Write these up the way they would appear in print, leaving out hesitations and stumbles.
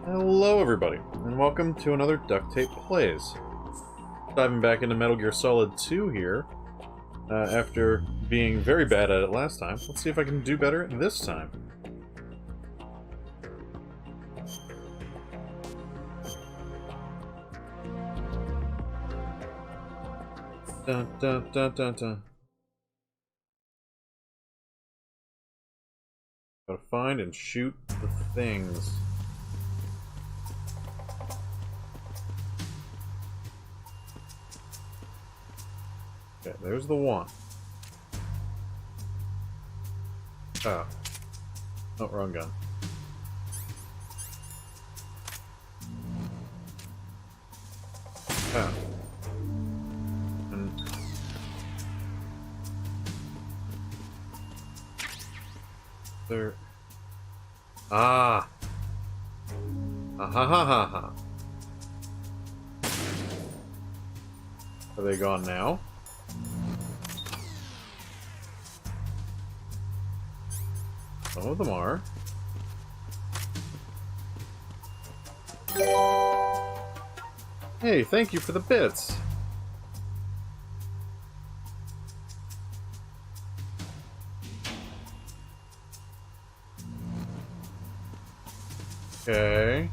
Hello everybody, and welcome to another Ductape Plays. Diving back into Metal Gear Solid 2 here, after being very bad at it last time. Let's see if I can do better this time. Dun dun dun dun dun. Gotta find and shoot the things. Okay, there's the one. Oh. Oh, wrong gun. Oh. And... there... Ah! Ah ha ha ha ha. Are they gone now? Some of them are. Hey, thank you for the bits. Okay.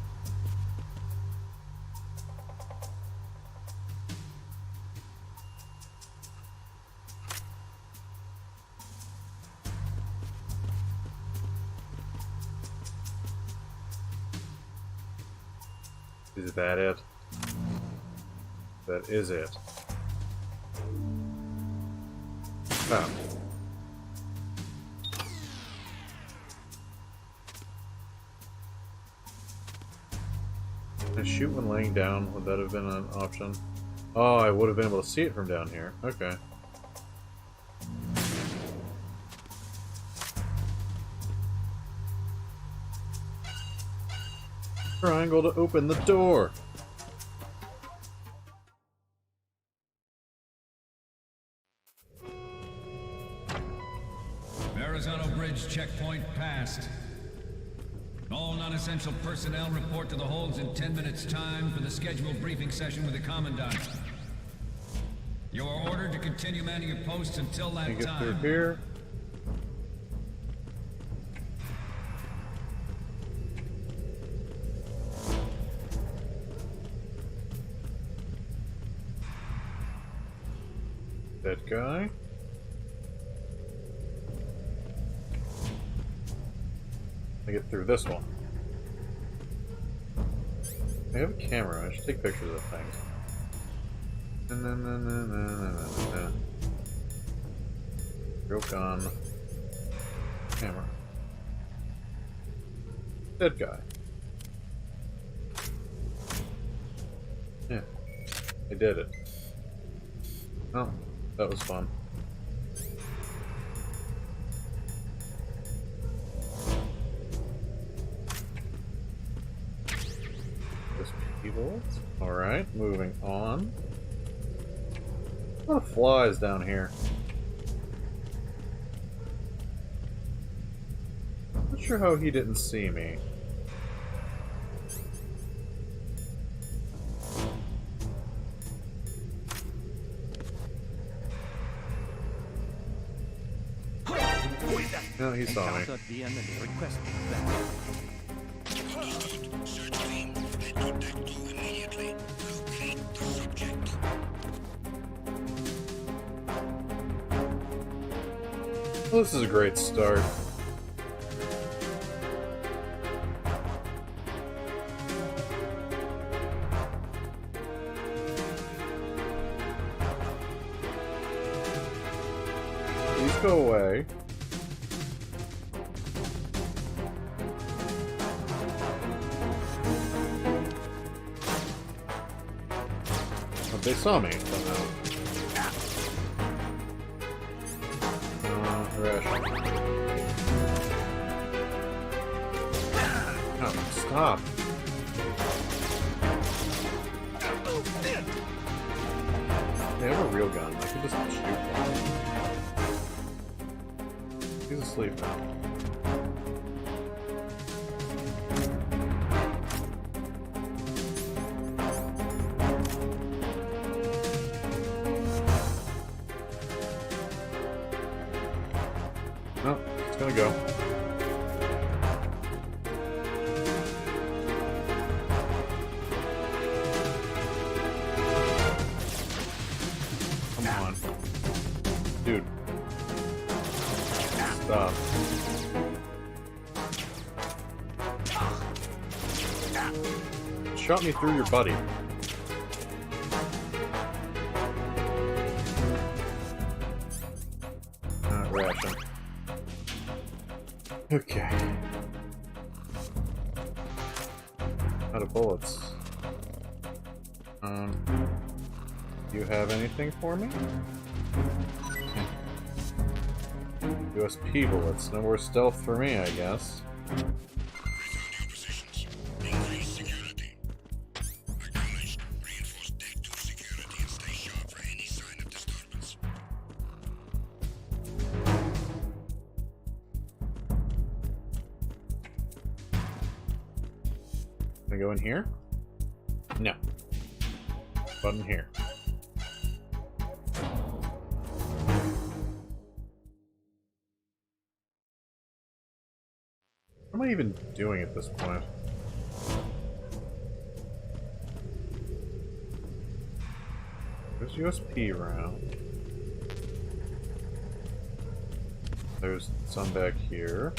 Is that it? That is it. Oh. Can I shoot when laying down? Would that have been an option? Oh, I would have been able to see it from down here. Okay. Triangle to open the door. Arizona Bridge checkpoint passed. All non-essential personnel report to the holds in 10 minutes' time for the scheduled briefing session with the Commandant. You are ordered to continue manning your posts until that Can I get time. through here? That guy. I get through this one. I have a camera. I should take pictures of things. Joke on camera. Dead guy. Yeah, I did it. Oh. That was fun. Just people. Alright, moving on. A lot of flies down here. Not sure how he didn't see me. No, he saw me. Well, this is a great start. Please go away. They saw me somehow. Rush. Oh, stop. They have a real gun. I could just shoot one. He's asleep now. gonna go. Come on. Dude. Stop. Shot me through your buddy. Ration. Okay. Out of bullets. Do you have anything for me? USP bullets. No more stealth for me, I guess. Can I go in here? No. Button here. What am I even doing at this point? There's USP around. There's some back here.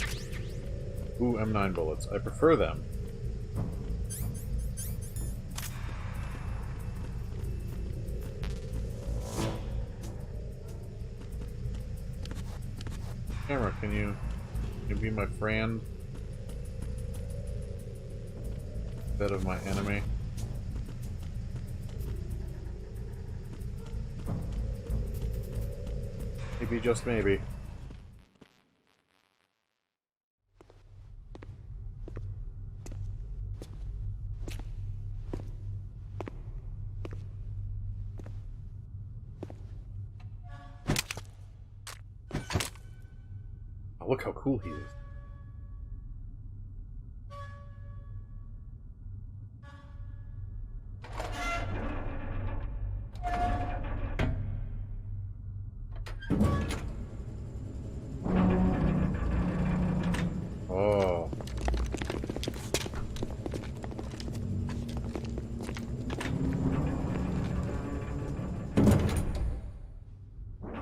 Ooh, M9 bullets. I prefer them. Camera, can you be my friend? Instead of my enemy. Maybe, just maybe. Oh, look how cool he is. Oh.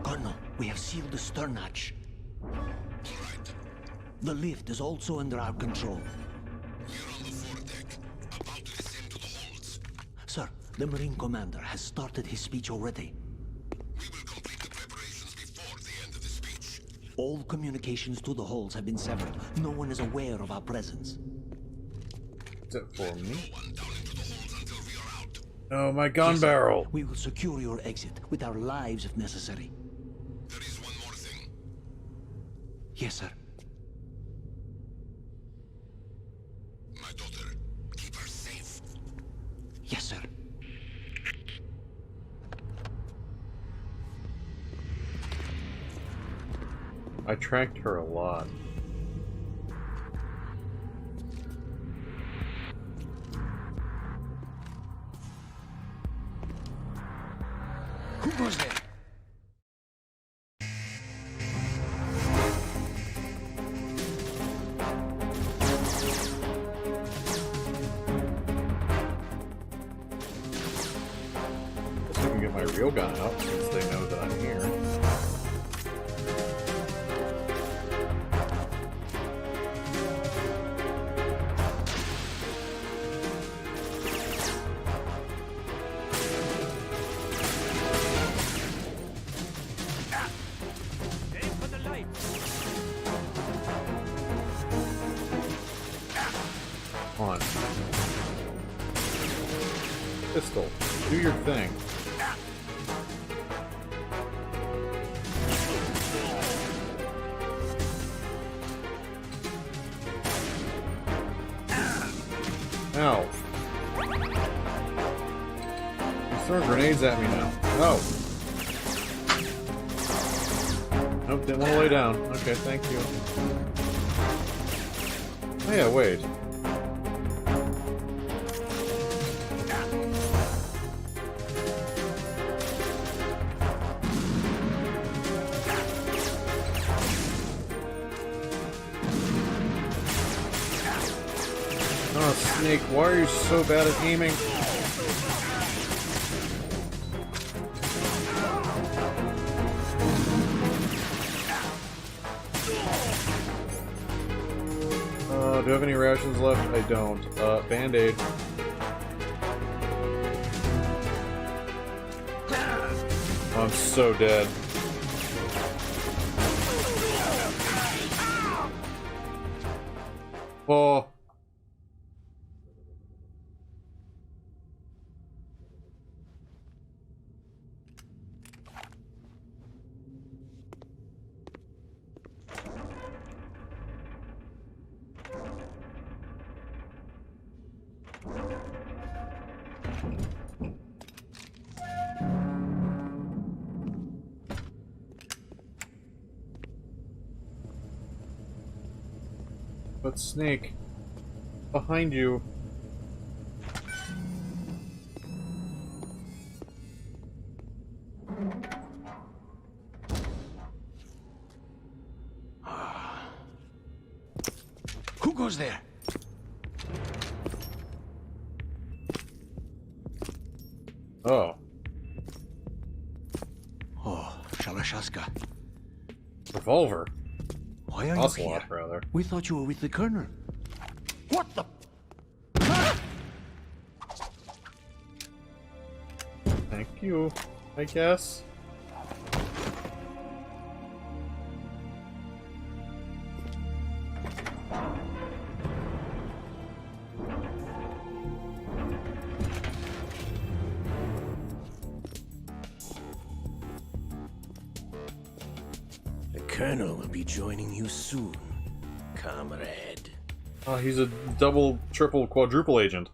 Colonel, we have sealed the stern hatch. The lift is also under our control. We're on the foredeck, about to descend to the holds. Sir, the Marine Commander has started his speech already. We will complete the preparations before the end of the speech. All communications to the holds have been severed. No one is aware of our presence. Except for me. No one down into the holds until we are out. Oh, my gun Yes, sir. barrel! We will secure your exit with our lives if necessary. There is one more thing. Yes, sir. My daughter, keep her safe. Yes, sir. I tracked her a lot. Who goes there? Guess I can get my real gun out since they know that I'm here. Come on. Pistol, do your thing. Ow. He's throwing grenades at me now. No. Nope, didn't want to lay down. Okay, thank you. Oh yeah, wait. Oh, Snake, why are you so bad at aiming? Do I have any rations left? I don't. Band-Aid. Oh, I'm so dead. Oh. But Snake, behind you. Who goes there? Oh. Oh, Shalashaska. Revolver. Why are you Ocelot, here? rather. We thought you were with the Colonel. What the? Thank you, I guess. The Colonel will be joining you soon, comrade. Oh, he's a double, triple, quadruple agent.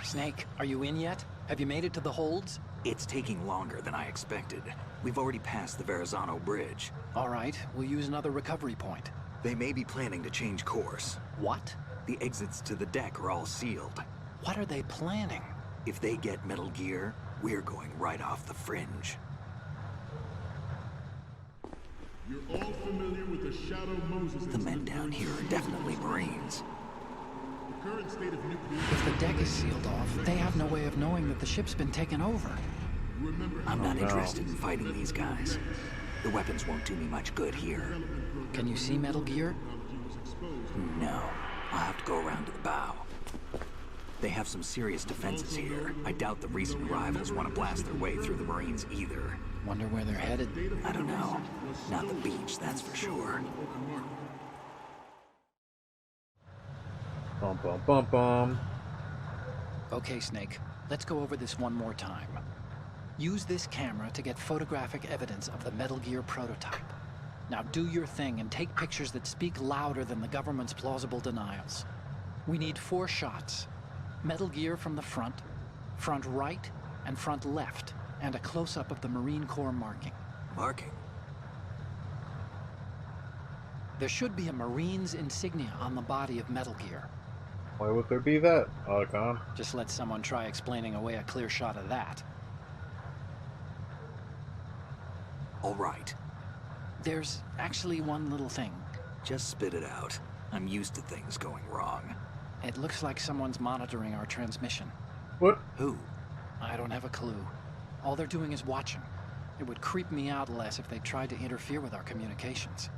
Snake, are you in yet? Have you made it to the holds? It's taking longer than I expected. We've already passed the Verrazano Bridge. All right, we'll use another recovery point. They may be planning to change course. What? The exits to the deck are all sealed. What are they planning? If they get Metal Gear, we're going right off the fringe. You're all familiar with the Shadow Moses The men down here are definitely Marines. The current state of nuclear... If the deck is sealed off, they have no way of knowing that the ship's been taken over. I'm not interested in fighting these guys. The weapons won't do me much good here. Can you see Metal Gear? No. I'll have to go around to the bow. They have some serious defenses here. I doubt the recent arrivals want to blast their way through the Marines either. Wonder where they're headed. I don't know. Not the beach, that's for sure. Bum bum bum bum. Okay, Snake, let's go over this one more time. Use this camera to get photographic evidence of the Metal Gear prototype. Now do your thing and take pictures that speak louder than the government's plausible denials. We need 4 shots. Metal Gear from the front, front right, and front left, and a close-up of the Marine Corps marking. Marking? There should be a Marine's insignia on the body of Metal Gear. Why would there be that, Otacon? Just let someone try explaining away a clear shot of that. All right. There's actually one little thing. Just spit it out. I'm used to things going wrong. It looks like someone's monitoring our transmission. What? Who? I don't have a clue. All they're doing is watching. It would creep me out less if they tried to interfere with our communications.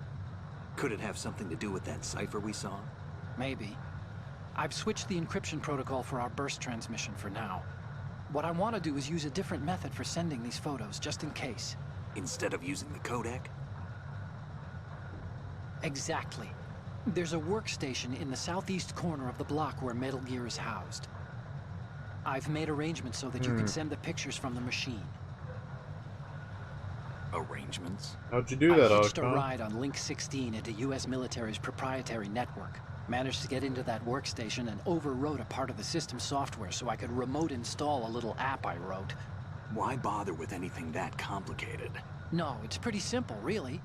Could it have something to do with that cipher we saw? Maybe. I've switched the encryption protocol for our burst transmission for now. What I want to do is use a different method for sending these photos, just in case. Instead of using the codec? Exactly. There's a workstation in the southeast corner of the block where Metal Gear is housed. I've made arrangements so that you can send the pictures from the machine. Arrangements? How'd you do that, I hitched a Otacon? ride on Link 16 into U.S. military's proprietary network. Managed to get into that workstation and overwrote a part of the system software so I could remote install a little app I wrote. Why bother with anything that complicated? No, it's pretty simple, really.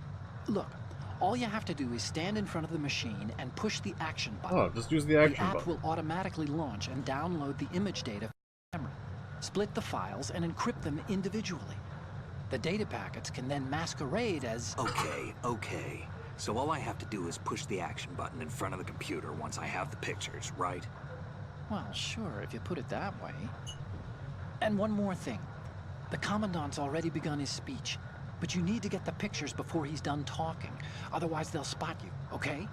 Look, all you have to do is stand in front of the machine and push the action button. Oh, just use the The action app button. will automatically launch and download the image data from the camera. split the files, and encrypt them individually. The data packets can then masquerade as... Okay. So all I have to do is push the action button in front of the computer once I have the pictures, right? Well, sure, if you put it that way. And one more thing. The Commandant's already begun his speech, but you need to get the pictures before he's done talking. Otherwise, they'll spot you, okay?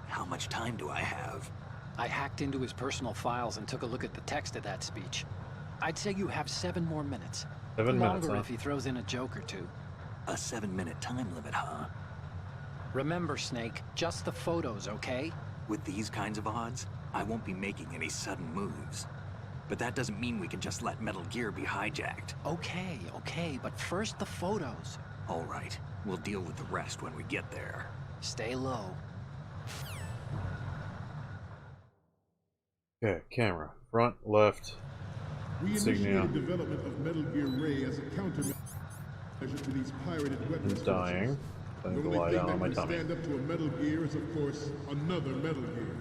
How much time do I have? I hacked into his personal files and took a look at the text of that speech. I'd say you have 7 more minutes. 7 minutes, Longer huh? if he throws in a joke or two. A 7-minute time limit, huh? Remember, Snake, just the photos, okay? With these kinds of odds, I won't be making any sudden moves. But that doesn't mean we can just let Metal Gear be hijacked. Okay, but first the photos. All right, we'll deal with the rest when we get there. Stay low. Okay, camera. Front, left, We insignia. initiated development of Metal Gear Ray as a countermeasure to these pirated weapons. I'm dying. I The need to only lie thing down that on my can tummy. stand up to a Metal Gear is, of course, another Metal Gear.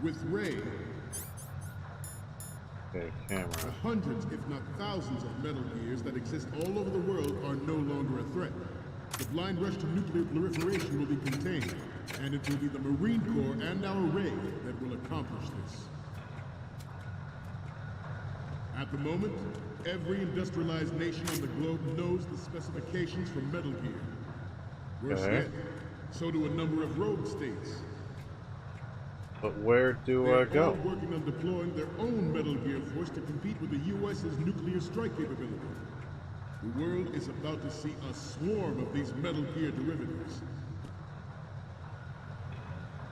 With Ray, Okay, camera. hundreds, if not thousands, of Metal Gears that exist all over the world are no longer a threat. The blind rush to nuclear proliferation will be contained, and it will be the Marine Corps and our Ray that will accomplish this. At the moment, every industrialized nation on the globe knows the specifications for Metal Gear. Worse Okay. yet, so do a number of rogue states. But where do I They're go? all working on deploying their own Metal Gear force to compete with the U.S.'s nuclear strike capability. The world is about to see a swarm of these Metal Gear derivatives.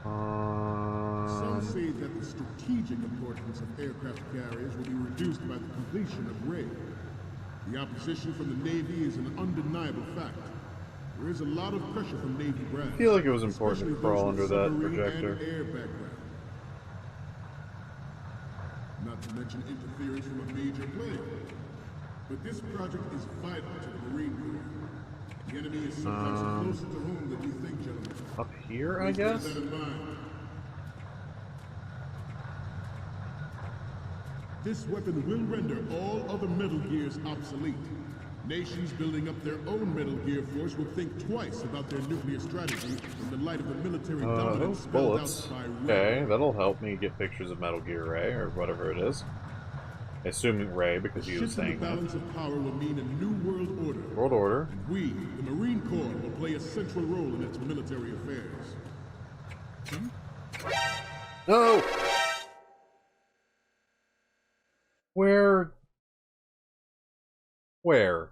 Some say that the strategic importance of aircraft carriers will be reduced by the completion of Ray. The opposition from the Navy is an undeniable fact. There is a lot of pressure from Navy brass. I feel like it was important to especially crawl those with under that submarine projector. and air background. Not to mention interference from a major player. But this project is vital to the Marine Corps. The enemy is sometimes closer to home than you think, gentlemen. Up here, I Please keep guess? that in mind. This weapon will render all other Metal Gears obsolete. Nations building up their own Metal Gear force will think twice about their nuclear strategy in the light of the military dominance Those spelled bullets. out by Ray. Okay, that'll help me get pictures of Metal Gear Ray, or whatever it is. I assume Ray, because he was Shift in saying the that. balance of power will mean a new world order. World Order. We, the Marine Corps, will play a central role in its military affairs. No! Where? Where?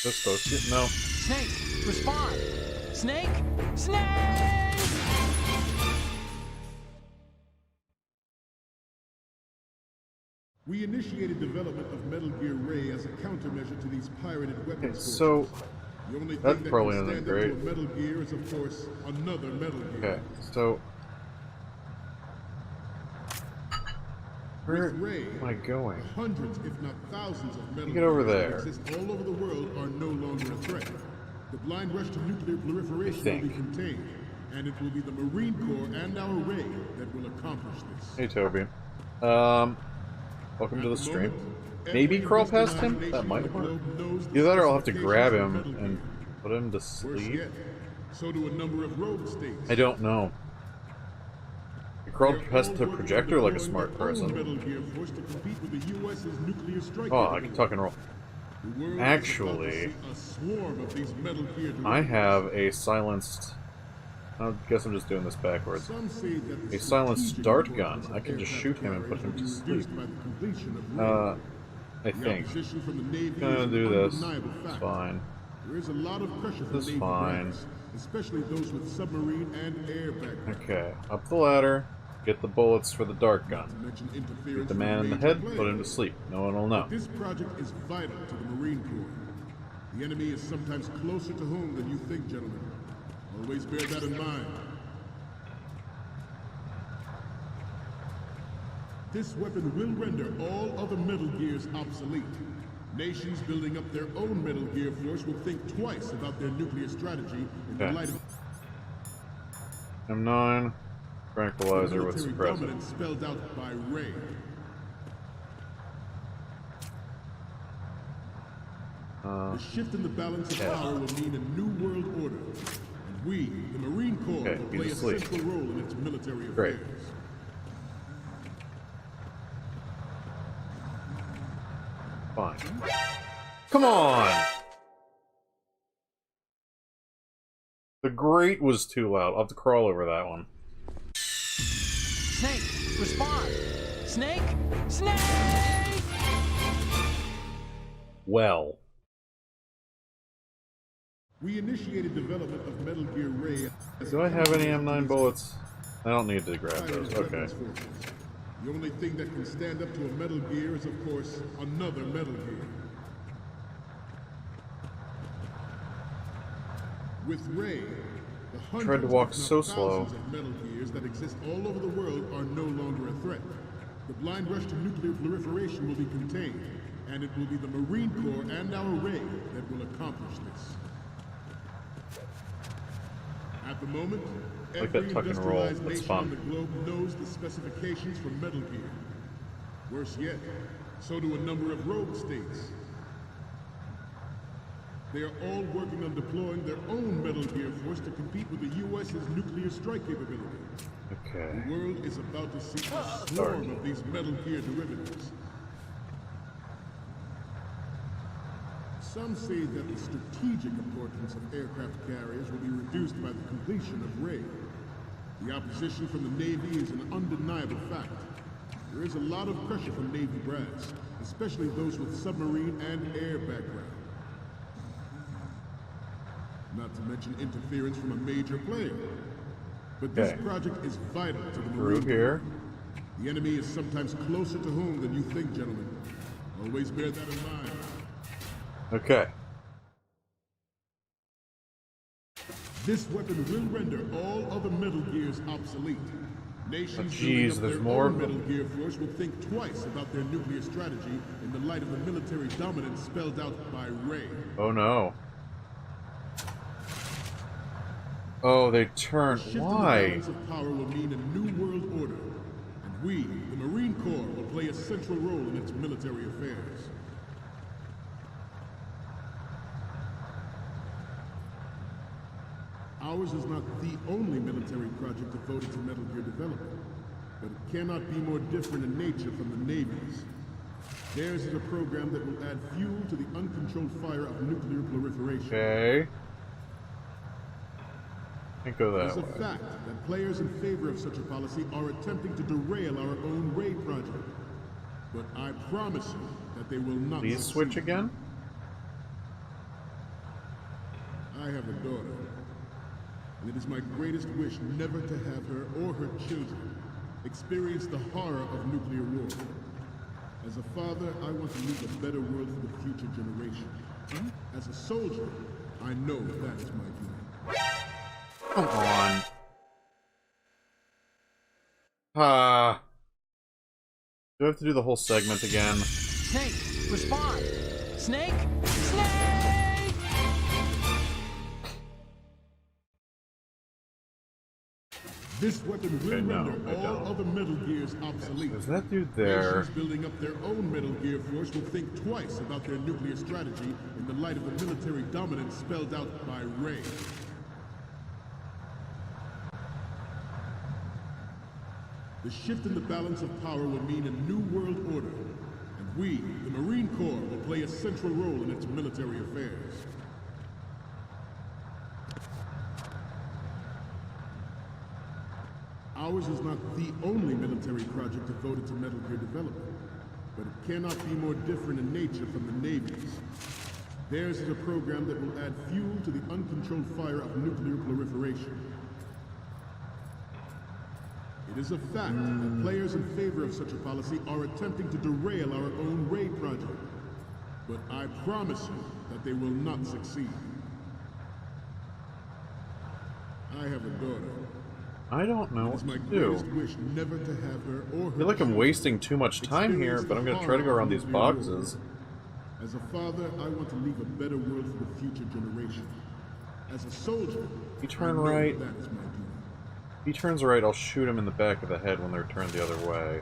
This supposed to? No. Snake, respond! Snake! Snake! We initiated development of Metal Gear Ray as a countermeasure to these pirated Okay, weapons. so the only that thing that probably can isn't stand up great. to a Metal Gear is, of course, another Metal Gear. okay, so where With Ray, am I going? hundreds, if not thousands, of Metal Get over Gears there. that exist all over the world are no longer a threat. The blind rush to nuclear proliferation will be think. contained, and it will be the Marine Corps and our Ray that will accomplish this. Hey, Toby. Welcome to the stream. Maybe crawl past him? That might work. Either that or I'll have to grab him and put him to Worse sleep. yet, so do a number of rogue states. I don't know. I crawled past the projector like a smart person. Oh, I can tuck and roll. Actually, I have a silenced... I guess I'm just doing this backwards. A silenced dart gun. I can just shoot him and put him to sleep. I think. I'm gonna do this. It's fine. There is a lot of pressure from This is Navy fine. brass, especially those with submarine and air background. Okay, up the ladder. Get the bullets for the dart Not to gun. mention Get interference the from man in the major head, players. put him to sleep. No one will know. This project is vital to the Marine Corps. The enemy is sometimes closer to home than you think, gentlemen. Always bear that in mind. This weapon will render all other Metal Gears obsolete. Nations building up their own Metal Gear force will think twice about their nuclear strategy in the light of M9, tranquilizer with military suppressor. dominance spelled out by Ray. The shift in the balance of power will mean a new world order, and we, the Marine Corps, will play a central role in its military affairs. Fine. Come on! The grate was too loud. I'll have to crawl over that one. Snake, respond! Snake! Snake! Well. We initiated development of Metal Gear Ray. Do I have any M9 bullets? I don't need to grab those. Okay. The only thing that can stand up to a Metal Gear is, of course, another Metal Gear. With Ray, the hundreds, tried to walk if not so slow. thousands of Metal Gears that exist all over the world are no longer a threat. The blind rush to nuclear proliferation will be contained, and it will be the Marine Corps and our Ray that will accomplish this. At the moment, Like every that tuck and roll. industrialized That's nation fun. on the globe knows the specifications for Metal Gear. Worse yet, so do a number of rogue states. They are all working on deploying their own Metal Gear force to compete with the U.S.'s nuclear strike capability. Okay. The world is about to see a swarm of these Metal Gear derivatives. Some say that the strategic importance of aircraft carriers will be reduced by the completion of Ray. The opposition from the Navy is an undeniable fact. There is a lot of pressure from Navy brass, especially those with submarine and air background. Not to mention interference from a major player. But this project is vital to the Marine Corps. Here. The enemy is sometimes closer to home than you think, gentlemen. Always bear that in mind. Okay. This weapon will render all other Metal Gears obsolete. Nations jeez, building up there's their more own of them. Metal Gear force will think twice about their nuclear strategy in the light of the military dominance spelled out by Ray. Oh no. Oh, they turn. Shift in the Why? balance of power will mean a new world order, and we, the Marine Corps, will play a central role in its military affairs. Ours is not the only military project devoted to Metal Gear development, but it cannot be more different in nature from the Navy's. Theirs is a program that will add fuel to the uncontrolled fire of nuclear proliferation. Okay. Can't go It is that a way. fact that players in favor of such a policy are attempting to derail our own Ray project. But I promise you that they will not Please succeed. switch again? I have a daughter, and it is my greatest wish never to have her or her children experience the horror of nuclear war. As a father, I want to leave a better world for the future generation. As a soldier, I know that is my duty. Come on. Ah. Do I have to do the whole segment again? Snake, respond! Snake! Snake! This weapon will no, render I all don't. other Metal Gears obsolete. There's that dude there. Nations building up their own Metal Gear force will think twice about their nuclear strategy in the light of the military dominance spelled out by Ray. The shift in the balance of power will mean a new world order, and we, the Marine Corps, will play a central role in its military affairs. Ours is not the only military project devoted to Metal Gear development, but it cannot be more different in nature from the Navy's. Theirs is a program that will add fuel to the uncontrolled fire of nuclear proliferation. It is a fact that players in favor of such a policy are attempting to derail our own Ray project. But I promise you that they will not succeed. I have a daughter, I don't know It's what my to greatest do. wish never to have her or I her feel like I'm children wasting too much time here, experience but I'm the gonna try to go horror around of these nuclear war. boxes. As a father, I want to leave a better world for the future generation. As a soldier, You I turn know right. that is my duty. If he turns right, I'll shoot him in the back of the head when they're turned the other way.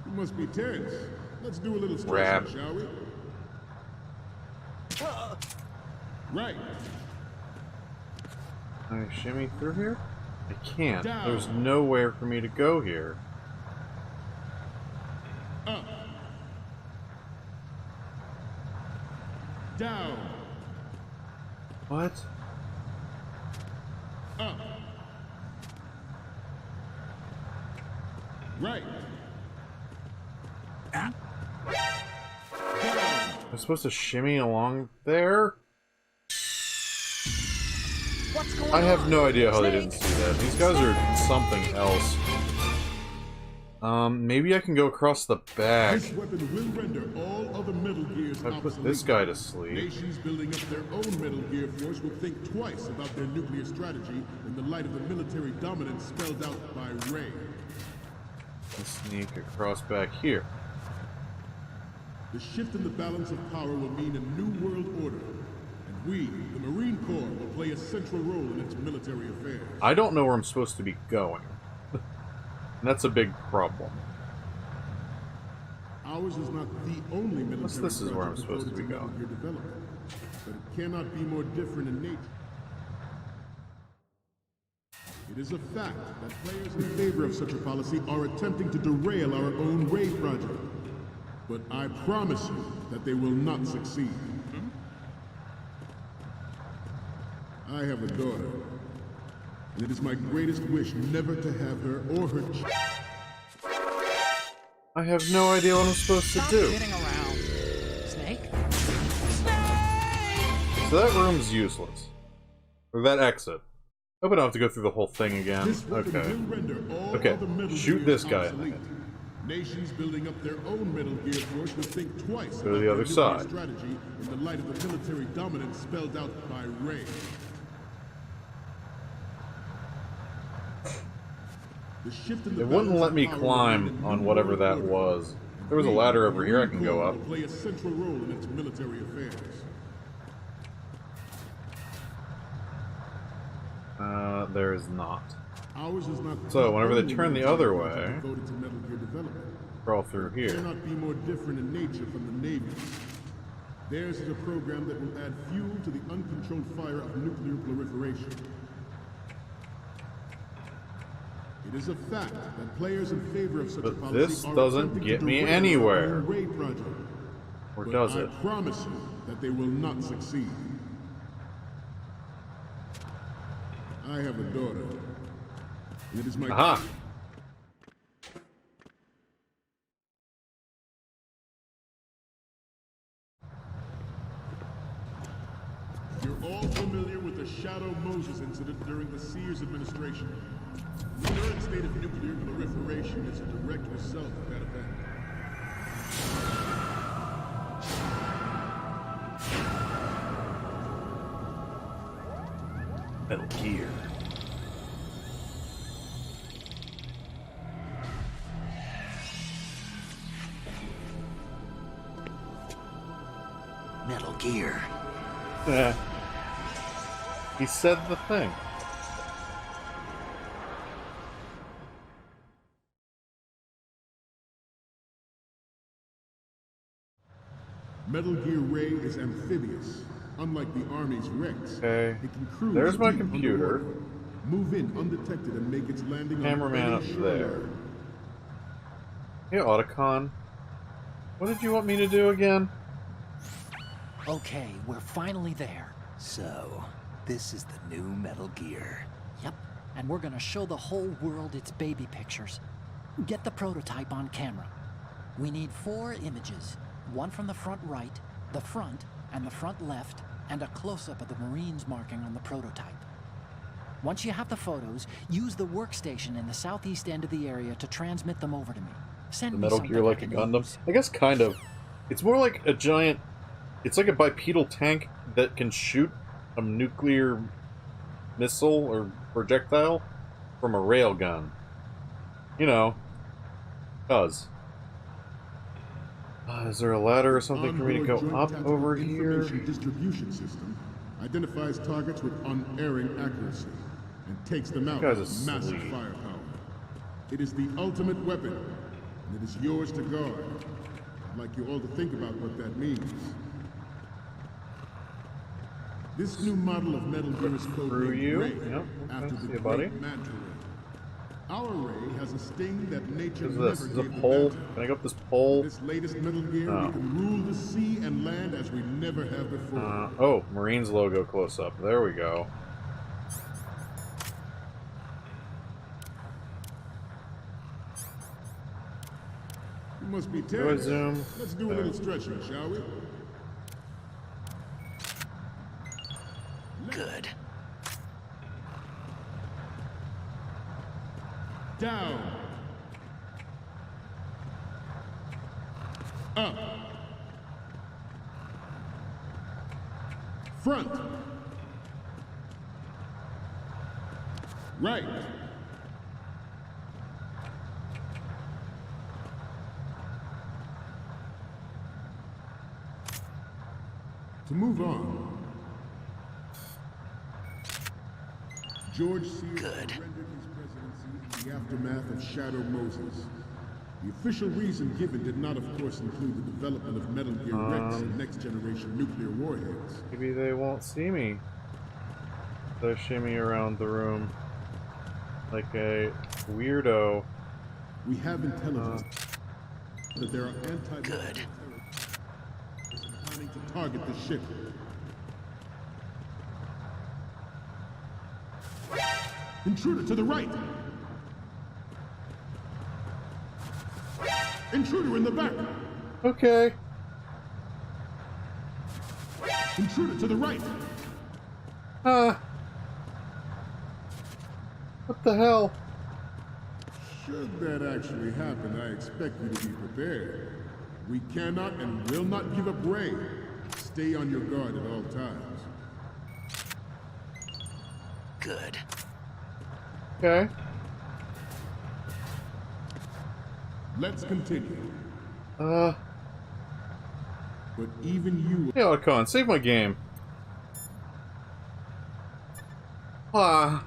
You must be tense. Let's do a little Rap. stretching, shall we? Right. Can I shimmy through here? I can't. Down. There's nowhere for me to go here. Up. Down. What? Up. Right. Am I supposed to shimmy along there? What's going I have on? no idea how they Snake? didn't see that. These guys are something else. Maybe I can go across the back. This weapon will render all other Metal Gears I put obsolete. this guy to sleep. Nations building up their own Metal Gear force will think twice about their nuclear strategy in the light of the military dominance spelled out by Ray. Let's sneak across back here. The shift in the balance of power will mean a new world order, and we, the Marine Corps, will play a central role in its military affairs. I don't know where I'm supposed to be going. And that's a big problem. Ours is not the only military this is where I'm project supposed to be devoted going. Metal Gear development, but it cannot be more different in nature. It is a fact that players in favor of such a policy are attempting to derail our own Ray project. But I promise you that they will not succeed. I have a daughter, and it is my greatest wish never to have her or her I have no idea what I'm supposed to Stop do. kidding around. Snake? So that room's useless. Or that exit. Hope I don't have to go through the whole thing again. This weapon Okay. will render all Okay, other Metal shoot Gears this guy in the obsolete. head. Nations building up their own Metal Gear force will think twice Go to about the their other nuclear side. strategy in the light of the military dominance spelled out by Ray. The shift in the It wouldn't balance let of me power will climb mean a on new whatever world that order. was. There was a We, ladder the over here I Marine can go Corps, up. will play a central role in its military affairs. There is not. Ours is not So, the whenever they only turn the military other project way- devoted to Metal Gear development. Crawl through here. Cannot be more different in nature from the Navy. Theirs is a program that will add fuel to the uncontrolled fire of nuclear proliferation. It is a fact that players in favor of such a But policy this are doesn't attempting get to me derail our anywhere. own Ray project. Or But does I it? promise you that they will not succeed. I have a daughter. And it is my Aha! You're all familiar with the Shadow Moses incident during the Sears administration. The current state of nuclear proliferation is a direct result of that event. Metal Gear. Metal Gear. He said the thing. Metal Gear Ray is amphibious. Unlike the Army's Rex, Okay. it can cruise There's my deep computer. underwater, move in undetected and make its landing Cameraman on up any there. shoreline. Hey, Otacon. What did you want me to do again? Okay, we're finally there. So, this is the new Metal Gear. Yep, and we're gonna show the whole world its baby pictures. Get the prototype on camera. We need 4 images. One from the front right, the front, and the front left, and a close-up of the Marines marking on the prototype. Once you have the photos, use the workstation in the southeast end of the area to transmit them over to me. Send The me Metal something Gear I like a can Gundam? use. I guess kind of. It's more like a giant... It's like a bipedal tank that can shoot some nuclear missile or projectile from a railgun. You know, cuz. Is there a ladder or something for me to go Onboard Joint up Tactical over here? Information Distribution System identifies targets with unerring accuracy and takes them out Guy's with massive asleep. firepower. It is the ultimate weapon, and it is yours to guard. I'd like you all to think about what that means. This new model of Metal Gear is Through codenamed you? Ray, Yep, after okay, the see you, great buddy. Manta Ray. Our Ray has a sting that nature What is this? never Is a gave the pole? Manta. Can I go up this pole? This latest Metal Gear, Oh. we can rule the sea and land as we never have before. Oh, Marines logo close up. There we go. You must be Do I tired. zoom? Let's do a There. little stretching, shall we? Good. Down. Up. Front. Right. To move on, George Sears Good. surrendered his presidency in the aftermath of Shadow Moses. The official reason given did not, of course, include the development of Metal Gear Rex and next-generation nuclear warheads. Maybe they won't see me. They shimmy around the room like a weirdo. We have intelligence that there are Good. planning to target the ship. Intruder to the right! Intruder in the back! Okay. Intruder to the right! What the hell? Should that actually happen, I expect you to be prepared. We cannot and will not give up Ray. Stay on your guard at all times. Good. Okay. Let's continue. Uh, But even you... yeah, Otacon, save my game. Ah.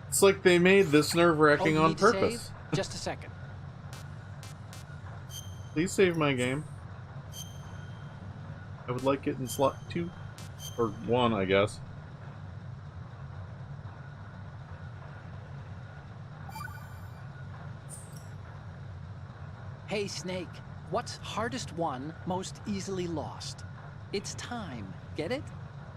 It's like they made this nerve-wracking you on need to purpose. save? Just a second. Please save my game. I would like it in slot 2. Or 1, I guess. Hey, Snake. What's hardest won, most easily lost? It's time. Get it?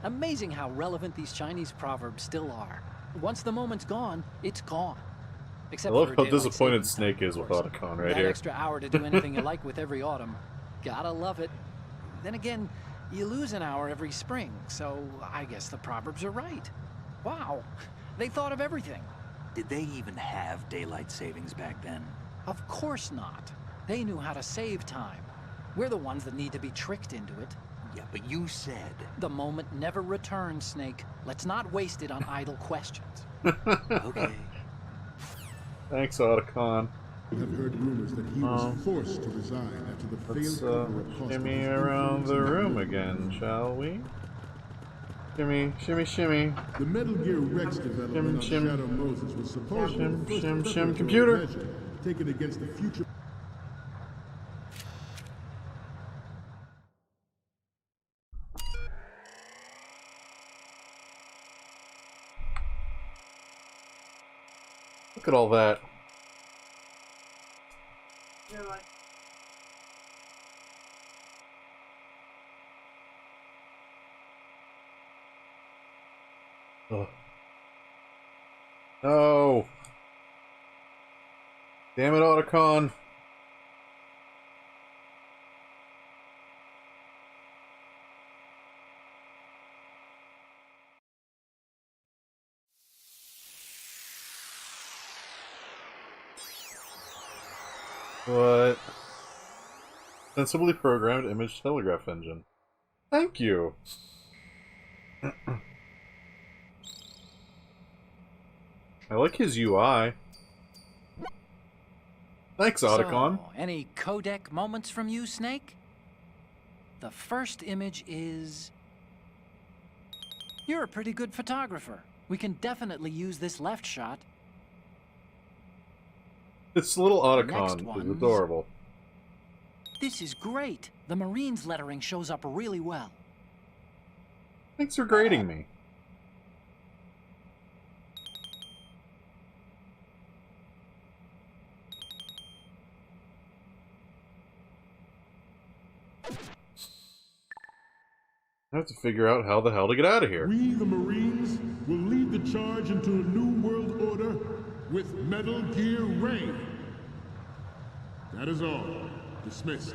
Amazing how relevant these Chinese proverbs still are. Once the moment's gone, it's gone. I Except love for how daylight disappointed savings Snake time, is of with course. Otacon right That here. extra hour to do anything you like with every autumn. Gotta love it. Then again, you lose an hour every spring, so I guess the proverbs are right. Wow, they thought of everything. Did they even have daylight savings back then? Of course not. They knew how to save time. We're the ones that need to be tricked into it. Yeah, but you said... The moment never returns, Snake. Let's not waste it on idle questions. Okay. Thanks, Otacon. I have heard rumors that he was forced to resign after the Let's failed cover-up cost shimmy his around influence the in room Metal Gear. again, shall we? Shimmy, shimmy, shimmy. The Metal Gear Rex development on Shim, Shadow Moses was supposed to be Shim, the first shim, shim, preparatory computer. measure taken against the future. Look at all that. Ugh. No. Damn it, Otacon. What? Sensibly programmed image telegraph engine. Thank you. I like his UI. Thanks, Otacon. So, any codec moments from you, Snake? The first image is... You're a pretty good photographer. We can definitely use this left shot. This little Next Otacon is one's- adorable. This is great. The Marines lettering shows up really well. Thanks for grading me. I have to figure out how the hell to get out of here. We, the Marines, will lead the charge into a new world order with Metal Gear Ray. That is all. Dismissed.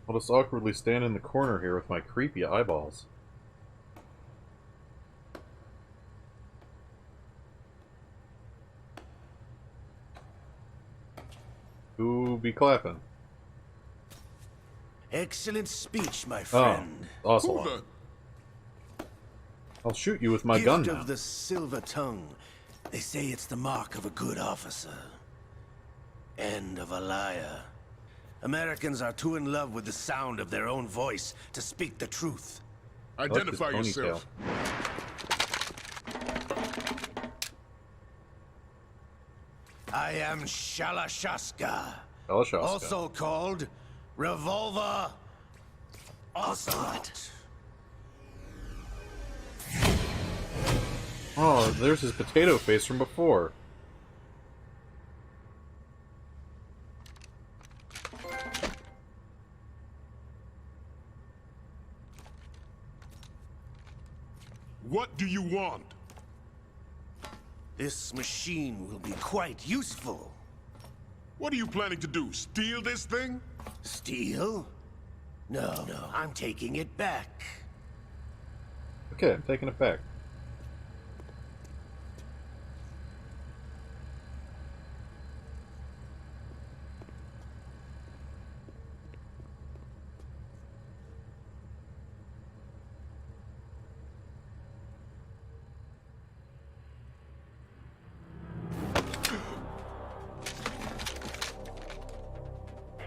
I'll just awkwardly stand in the corner here with my creepy eyeballs. Who be clapping? Excellent speech, my Oh, friend. awesome. Who the... I'll shoot you with my Gift gun now. of the silver tongue. They say it's the mark of a good officer. And of a liar. Americans are too in love with the sound of their own voice to speak the truth. I like this Identify ponytail. yourself. I am Shalashaska. Shalashaska. Also called Revolver Ocelot. Oh, there's his potato face from before. What do you want? This machine will be quite useful. What are you planning to do? Steal this thing? Steal? No, I'm taking it back. Okay, I'm taking it back.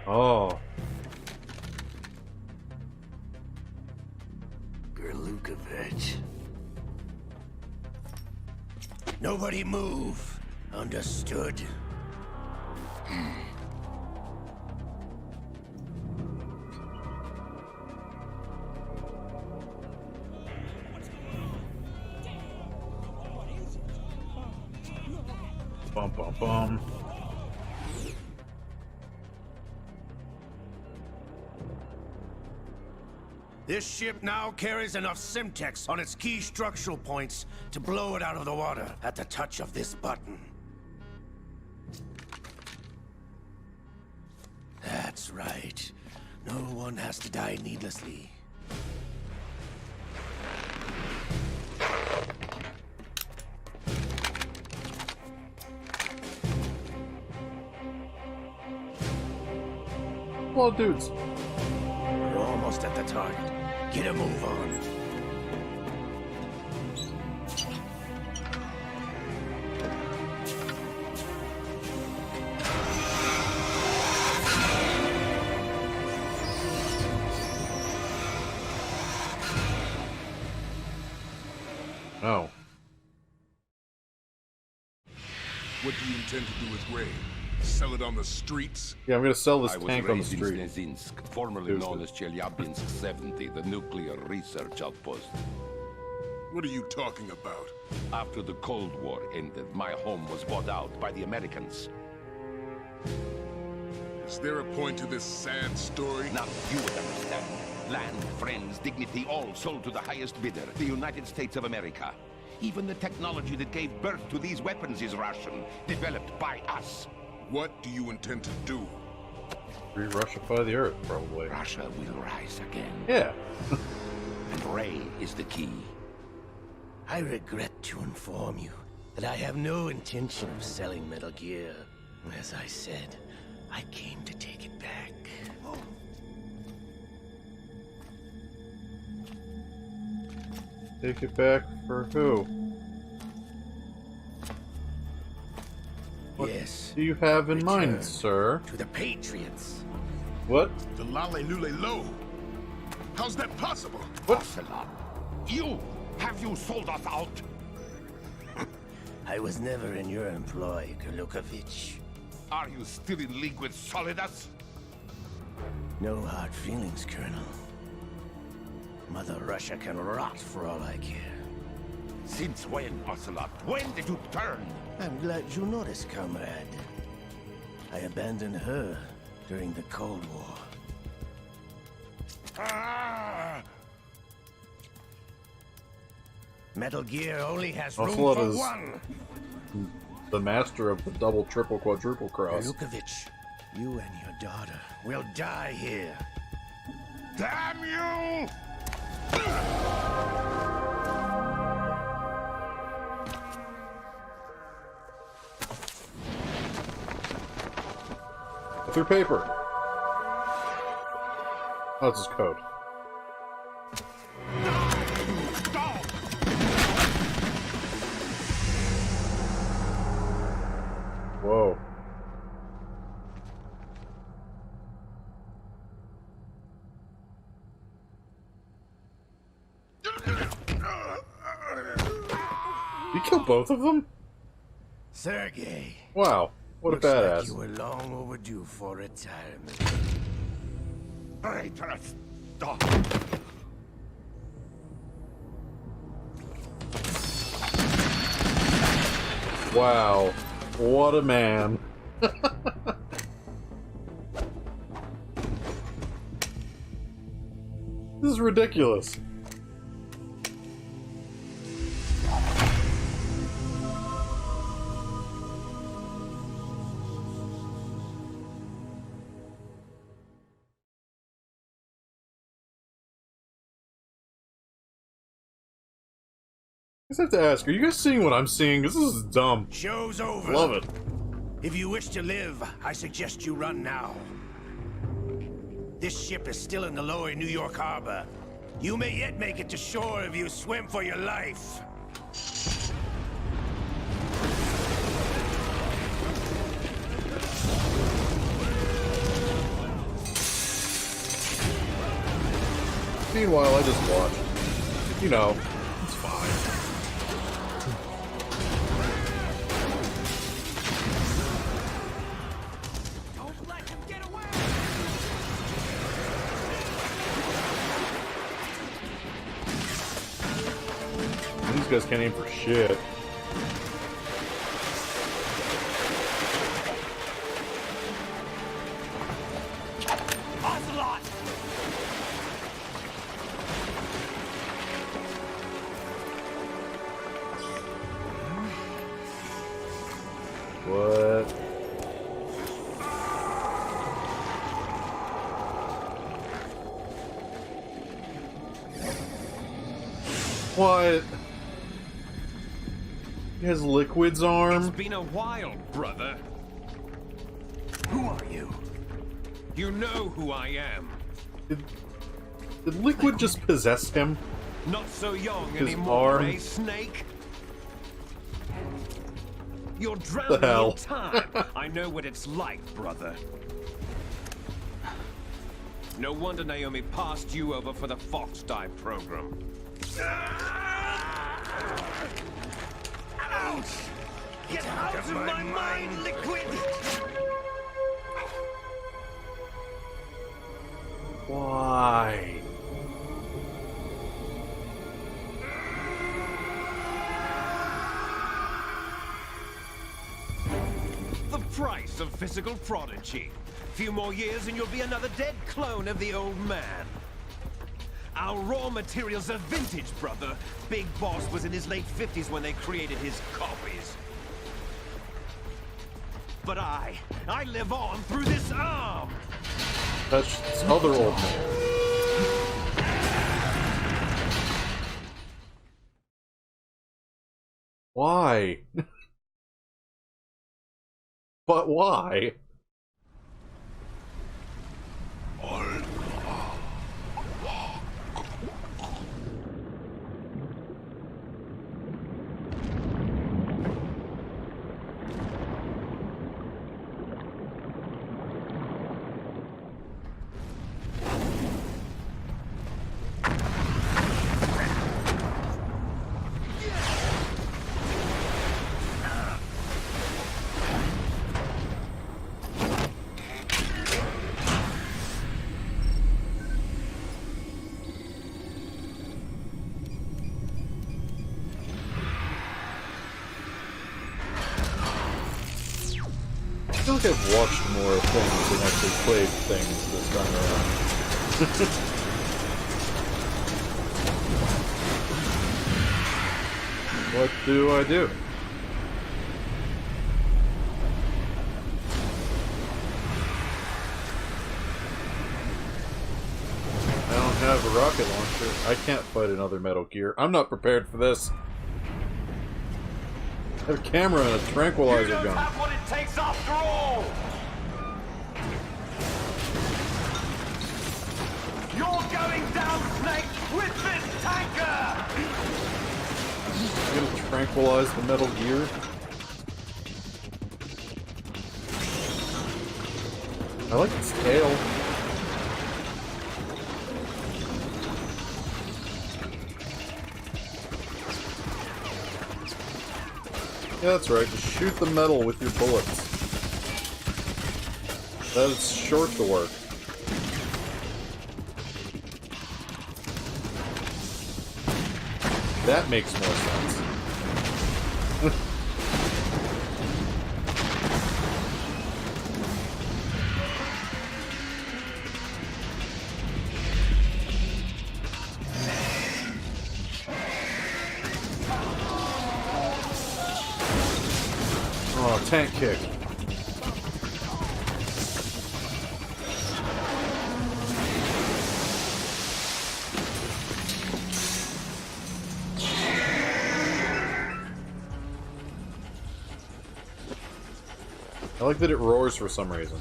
Oh. Gerlukovich. Nobody move. Understood? Bum bum bum. This ship now carries enough Simtex on its key structural points to blow it out of the water at the touch of this button. That's right. No one has to die needlessly. Well, dudes. We're almost at the target. Get a move on. Oh. What do you intend to do with Ray? Sell it on the streets? Yeah, I'm gonna sell this I was tank on the raised in street. Snezinsk, formerly Seriously. known as Chelyabinsk 70, the nuclear research outpost. What are you talking about? After the Cold War ended, my home was bought out by the Americans. Is there a point to this sad story? Now you would understand. Land, friends, dignity, all sold to the highest bidder, the United States of America. Even the technology that gave birth to these weapons is Russian, developed by us. What do you intend to do? Re-Russify the Earth, probably. Russia will rise again. Yeah. And Ray is the key. I regret to inform you that I have no intention of selling Metal Gear. As I said, I came to take it back. Take it back for who? What Yes. do you have in mind, Return sir? to the Patriots. What? The Lale Nule Lo. How's that possible? Ocelot, have you sold us out? I was never in your employ, Golukovich. Are you still in league with Solidus? No hard feelings, Colonel. Mother Russia can rot for all I care. Since when, Ocelot? When did you turn? I'm glad you noticed, comrade. I abandoned her during the Cold War. Ah! Metal Gear only has room Ocelot for is one. the master of the double, triple, quadruple cross. Golukovich, you and your daughter will die here. Damn you! Through paper. Oh, it's his code. Whoa. You killed both of them? Sergei. Wow. What Looks a like badass. you were long overdue for retirement. Traitorous dog! Wow. What a man. This is ridiculous. I just have to ask, are you guys seeing what I'm seeing? This is dumb. Show's over. Love it. If you wish to live, I suggest you run now. This ship is still in the lower New York harbor. You may yet make it to shore if you swim for your life. Meanwhile, I just watch. You know, it's fine. Don't let him get away! These guys can't aim for shit. Ocelot! What? What? He has Liquid's arm? It's been a while, brother. Who are you? You know who I am. Did Liquid just possess him? Not so young His anymore, arm. eh, Snake? You're The drowning hell? in time. I know what it's like, brother. No wonder Naomi passed you over for the Fox Die program. Ouch! Get out of my mind, Liquid! Why? The price of physical prodigy. Few more years and you'll be another dead clone of the old man. Our raw materials are vintage, brother. Big Boss was in his late 50s when they created his copies. But I live on through this arm! That's this other old man. Why? But why? I feel like I've watched more things than actually played things this time around. What do I do? I don't have a rocket launcher. I can't fight another Metal Gear. I'm not prepared for this. I have a camera and a tranquilizer gun. You don't have what it takes after all! You're going down, Snake, with this tanker! I'm gonna tranquilize the Metal Gear. I like its tail. Yeah, that's right. Just shoot the metal with your bullets. That is short to work. That makes more sense. Oh, tank kick. I like that it roars for some reason.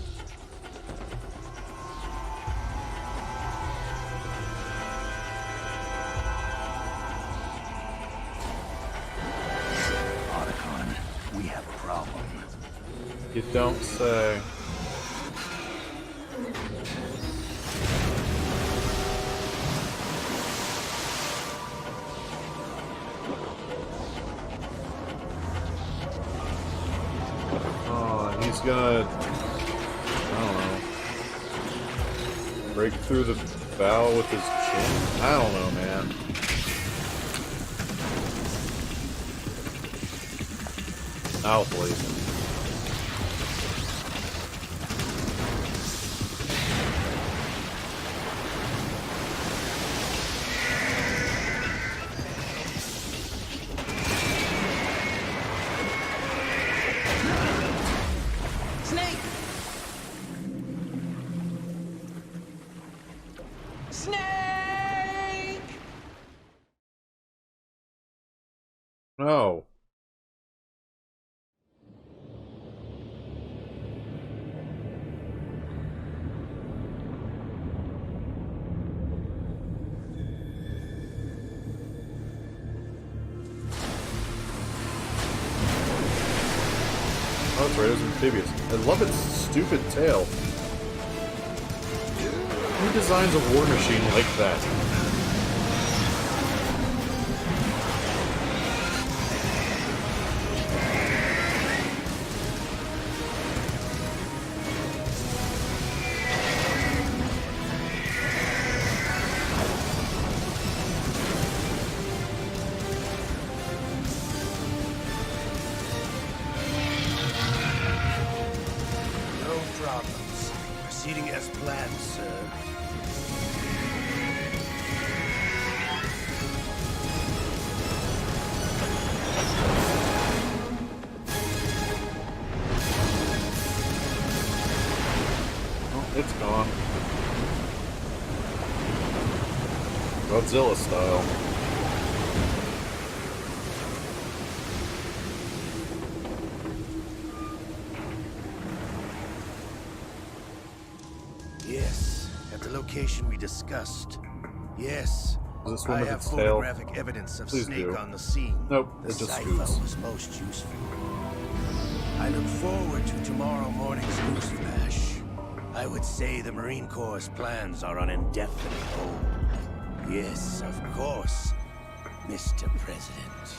Otacon, we have a problem. You don't say. He's gonna, I don't know, break through the bow with his chin? I don't know, man. I'll believe him. No. Oh, that's right, it was amphibious. I love its stupid tail. Who designs a war machine like that? Proceeding as planned, sir. Oh, it's gone. Godzilla style. at the location we discussed. Yes, Is this one I with have its tail? photographic evidence of Please Snake do. on the scene. Nope, The it just cipher scoots. was most useful. I look forward to tomorrow morning's news flash. I would say the Marine Corps' plans are on indefinite hold. Yes, of course, Mr. President.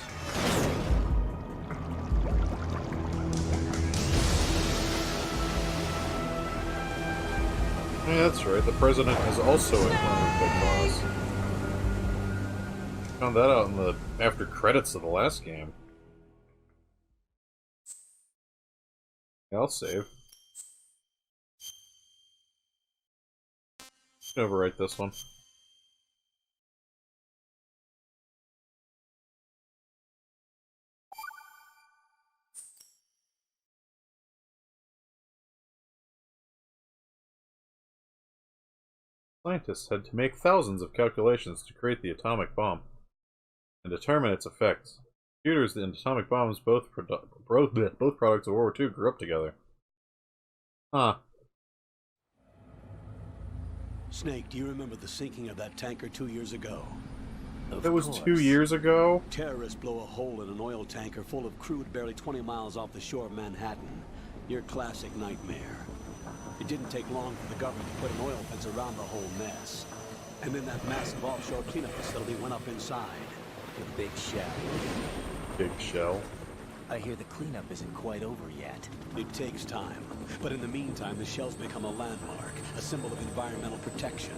Yeah, that's right. The president is also a former Big Boss. Found that out in the after credits of the last game. Yeah, I'll save. Overwrite this one. Scientists had to make thousands of calculations to create the atomic bomb and determine its effects. Computers and atomic bombs, both products of World War II, grew up together. Huh. Snake, do you remember the sinking of that tanker 2 years ago? That was 2 years ago? Terrorists blow a hole in an oil tanker full of crude barely 20 miles off the shore of Manhattan. Your classic nightmare. It didn't take long for the government to put an oil fence around the whole mess. And then that massive offshore cleanup facility went up inside. The Big Shell. Big Shell. I hear the cleanup isn't quite over yet. It takes time. But in the meantime, the shell's become a landmark, a symbol of environmental protection.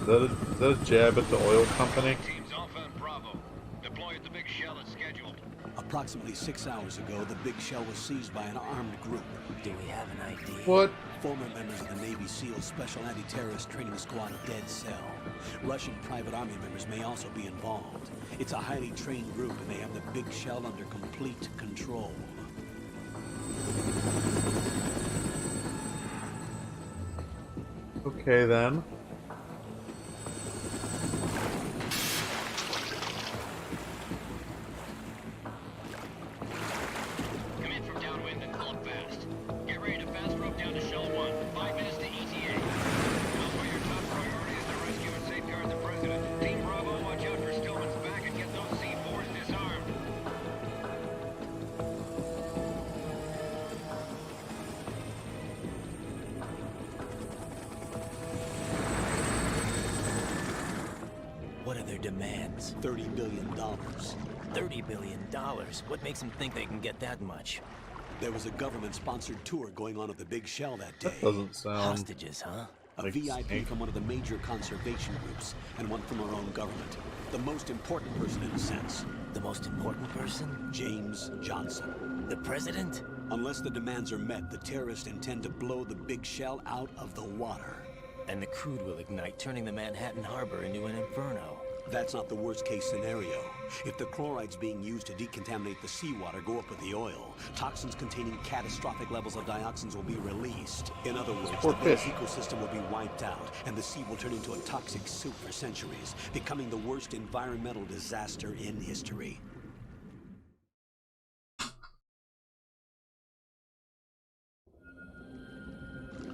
Is that a jab at the oil company? Teams Alpha and Bravo. Deploy at the Big Shell as scheduled. Approximately 6 hours ago, the Big Shell was seized by an armed group. Do we have an idea? What? Former members of the Navy SEAL Special Anti-Terrorist Training Squad Dead Cell. Russian private army members may also be involved. It's a highly trained group, and they have the Big Shell under complete control. Okay, then. Come in from downwind and pull up fast. Get ready to fast rope down to Shell 1. 5 minutes to ETA. Elsewhere, your top priority is to rescue and safeguard the president. Team Bravo, watch out for Stillman's back and get those C4s disarmed. What are their demands? $30 billion. $30 billion? What makes them think they can get that much? There was a government-sponsored tour going on at the Big Shell that day. That doesn't sound... Hostages, huh? A like VIP Snake. from one of the major conservation groups, and one from our own government. The most important person in a sense. The most important person? James Johnson. The president? Unless the demands are met, the terrorists intend to blow the Big Shell out of the water. And the crude will ignite, turning the Manhattan Harbor into an inferno. That's not the worst-case scenario. If the chlorides being used to decontaminate the seawater go up with the oil, toxins containing catastrophic levels of dioxins will be released. In other words, Poor the Bay's fish. ecosystem will be wiped out, and the sea will turn into a toxic soup for centuries, becoming the worst environmental disaster in history.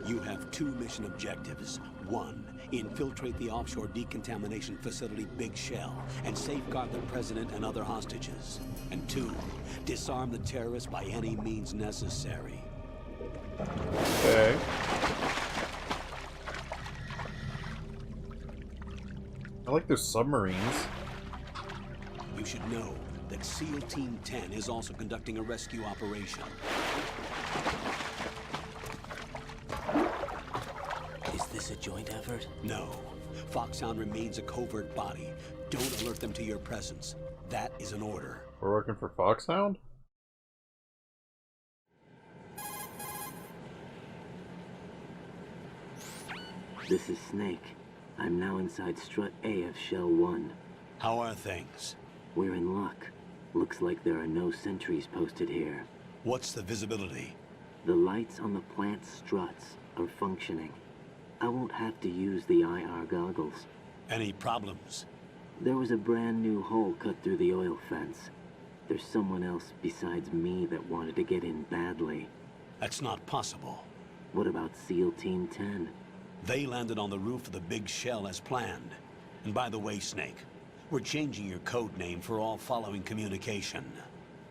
You have 2 mission objectives. 1, infiltrate the offshore decontamination facility Big Shell and safeguard the president and other hostages. And 2, disarm the terrorists by any means necessary. Okay. I like their submarines. You should know that SEAL Team 10 is also conducting a rescue operation. Is this a joint effort? No. Foxhound remains a covert body. Don't alert them to your presence. That is an order. We're working for Foxhound? This is Snake. I'm now inside Strut A of Shell 1. How are things? We're in luck. Looks like there are no sentries posted here. What's the visibility? The lights on the plant's struts are functioning. I won't have to use the IR goggles. Any problems? There was a brand new hole cut through the oil fence. There's someone else besides me that wanted to get in badly. That's not possible. What about SEAL Team 10? They landed on the roof of the big shell as planned. And by the way, Snake, we're changing your code name for all following communication.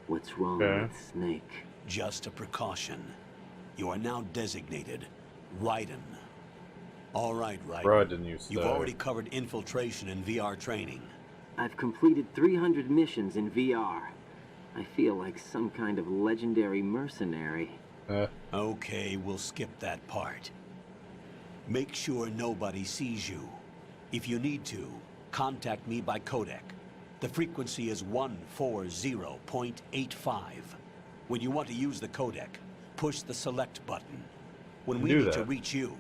What's wrong with Snake? Just a precaution. You are now designated Raiden. All right, Raiden. Raiden, you say. You've already covered infiltration and VR training. I've completed 300 missions in VR. I feel like some kind of legendary mercenary. Okay, we'll skip that part. Make sure nobody sees you. If you need to, contact me by codec. The frequency is 140.85. When you want to use the codec, push the select button. When we need to reach you,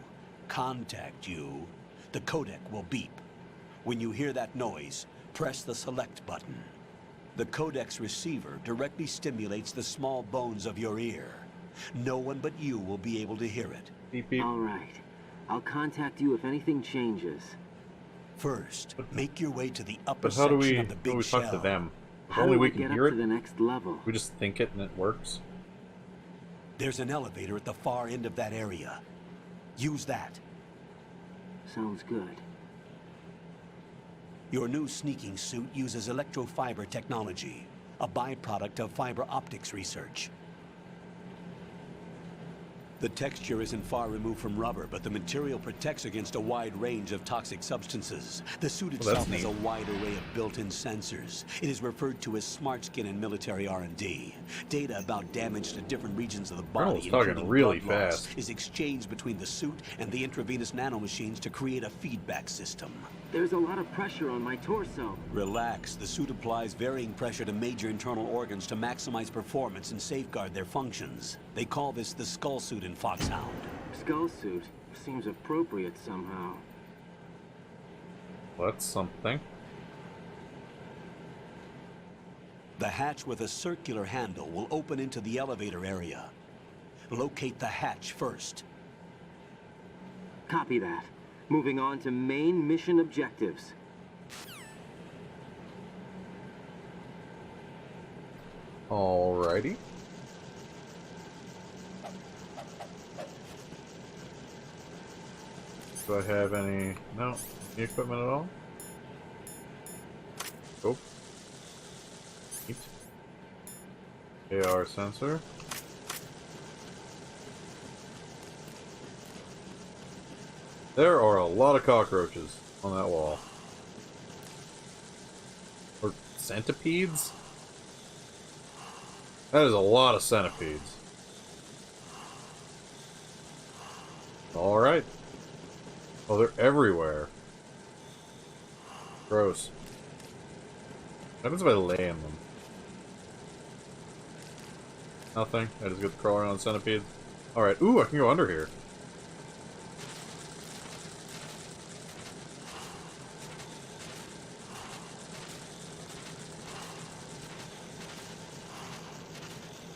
contact you, the codec will beep. When you hear that noise, press the select button. The codec's receiver directly stimulates the small bones of your ear. No one but you will be able to hear it. Beep, beep. All right. I'll contact you if anything changes. First, make your way to the upper But how do section we, of the big talk shell. to them? If How only do we I can get hear up it. to the next level? We just think it and it works. There's an elevator at the far end of that area. Use that. Sounds good. Your new sneaking suit uses electrofiber technology, a byproduct of fiber optics research. The texture isn't far removed from rubber, but the material protects against a wide range of toxic substances. The suit itself has a wide array of built-in sensors. It is referred to as smart skin in military R&D. Data about damage to different regions of the body, including really blood loss, fast. is exchanged between the suit and the intravenous nanomachines to create a feedback system. There's a lot of pressure on my torso. Relax. The suit applies varying pressure to major internal organs to maximize performance and safeguard their functions. They call this the skull suit in Foxhound. Skull suit seems appropriate somehow. That's something. The hatch with a circular handle will open into the elevator area. Locate the hatch first. Copy that. Moving on to main mission objectives. Alrighty. Do I have any... No. Any equipment at all? Nope. Neat. AR sensor. There are a lot of cockroaches on that wall. Or centipedes? That is a lot of centipedes. Alright. Oh, they're everywhere. Gross. What happens if I lay in them? Nothing. I just get to crawl around on centipedes. Alright. Ooh, I can go under here.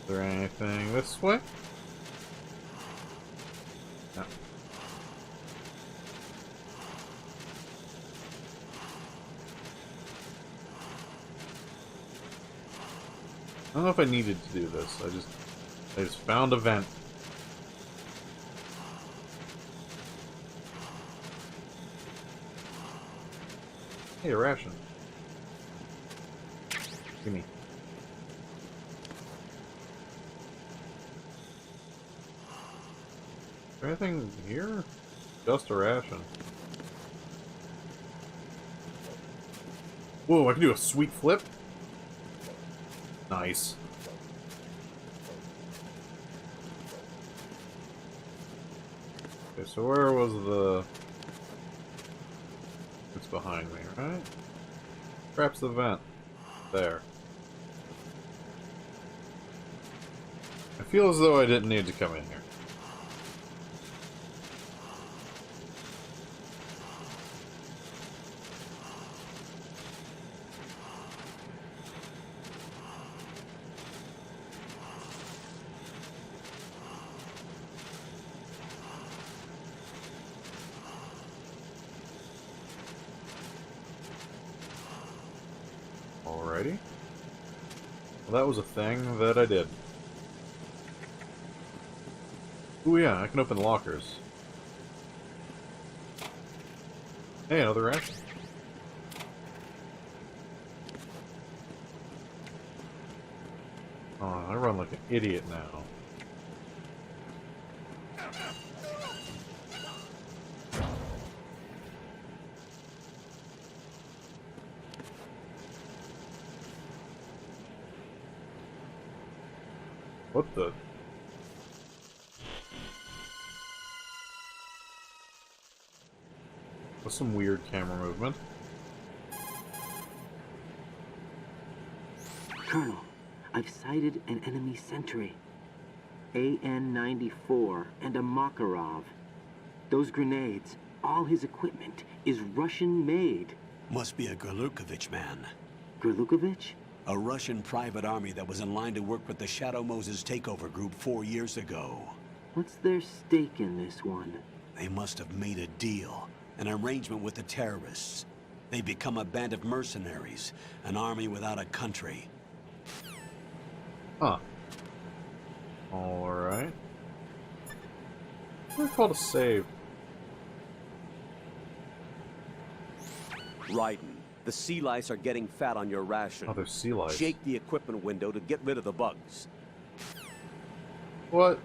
Is there anything this way? No. I don't know if I needed to do this. I just found a vent. Hey, a ration. Gimme. Is there anything here? Just a ration. Whoa, I can do a sweet flip? Nice. Okay, so where was the... It's behind me, right? Perhaps the vent. There. I feel as though I didn't need to come in here. Alrighty. Well, that was a thing that I did. Oh yeah, I can open lockers. Hey, another ration. Oh, I run like an idiot now. What the? That's some weird camera movement. Colonel, I've sighted an enemy sentry. AN-94 and a Makarov. Those grenades, all his equipment, is Russian-made. Must be a Gerlukovich man. Gerlukovich? A Russian private army that was in line to work with the Shadow Moses takeover group 4 years ago. What's their stake in this one? They must have made a deal, an arrangement with the terrorists. They become a band of mercenaries, an army without a country. Huh. Alright. What do I call to save? Raiden, the sea lice are getting fat on your ration. Oh, there's sea lice. Shake the equipment window to get rid of the bugs. What?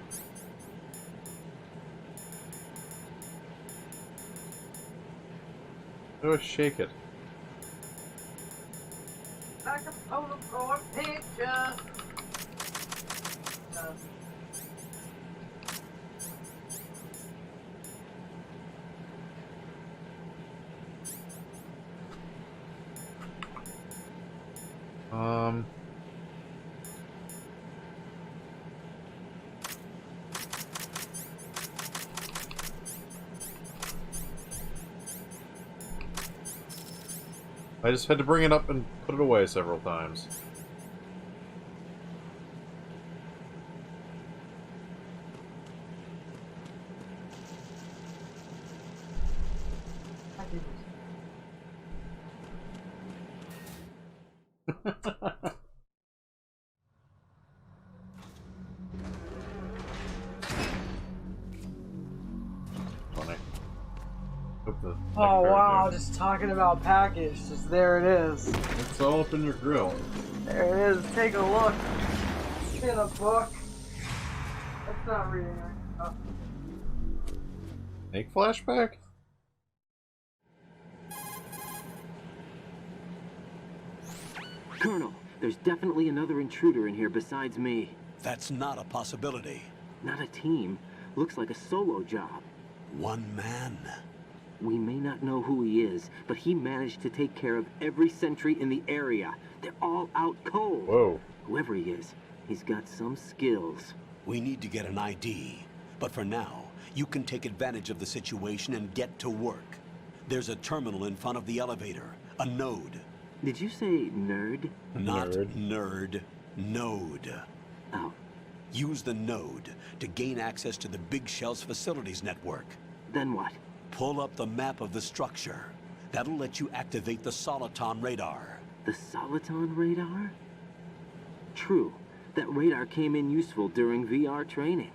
How do I shake it? Like a Polaroid picture. I just had to bring it up and put it away several times. Funny. Oh wow, just talking about package, just there it is. It's all up in your grill. There it is, take a look. In a book. That's not reading it. Oh. Snake flashback? Colonel, there's definitely another intruder in here besides me. That's not a possibility. Not a team. Looks like a solo job. One man. We may not know who he is, but he managed to take care of every sentry in the area. They're all out cold. Whoa. Whoever he is, he's got some skills. We need to get an ID. But for now, you can take advantage of the situation and get to work. There's a terminal in front of the elevator. A node. Did you say nerd? Not nerd. Node. Oh. Use the node to gain access to the Big Shell's facilities network. Then what? Pull up the map of the structure. That'll let you activate the Soliton radar. The Soliton radar? True. That radar came in useful during VR training.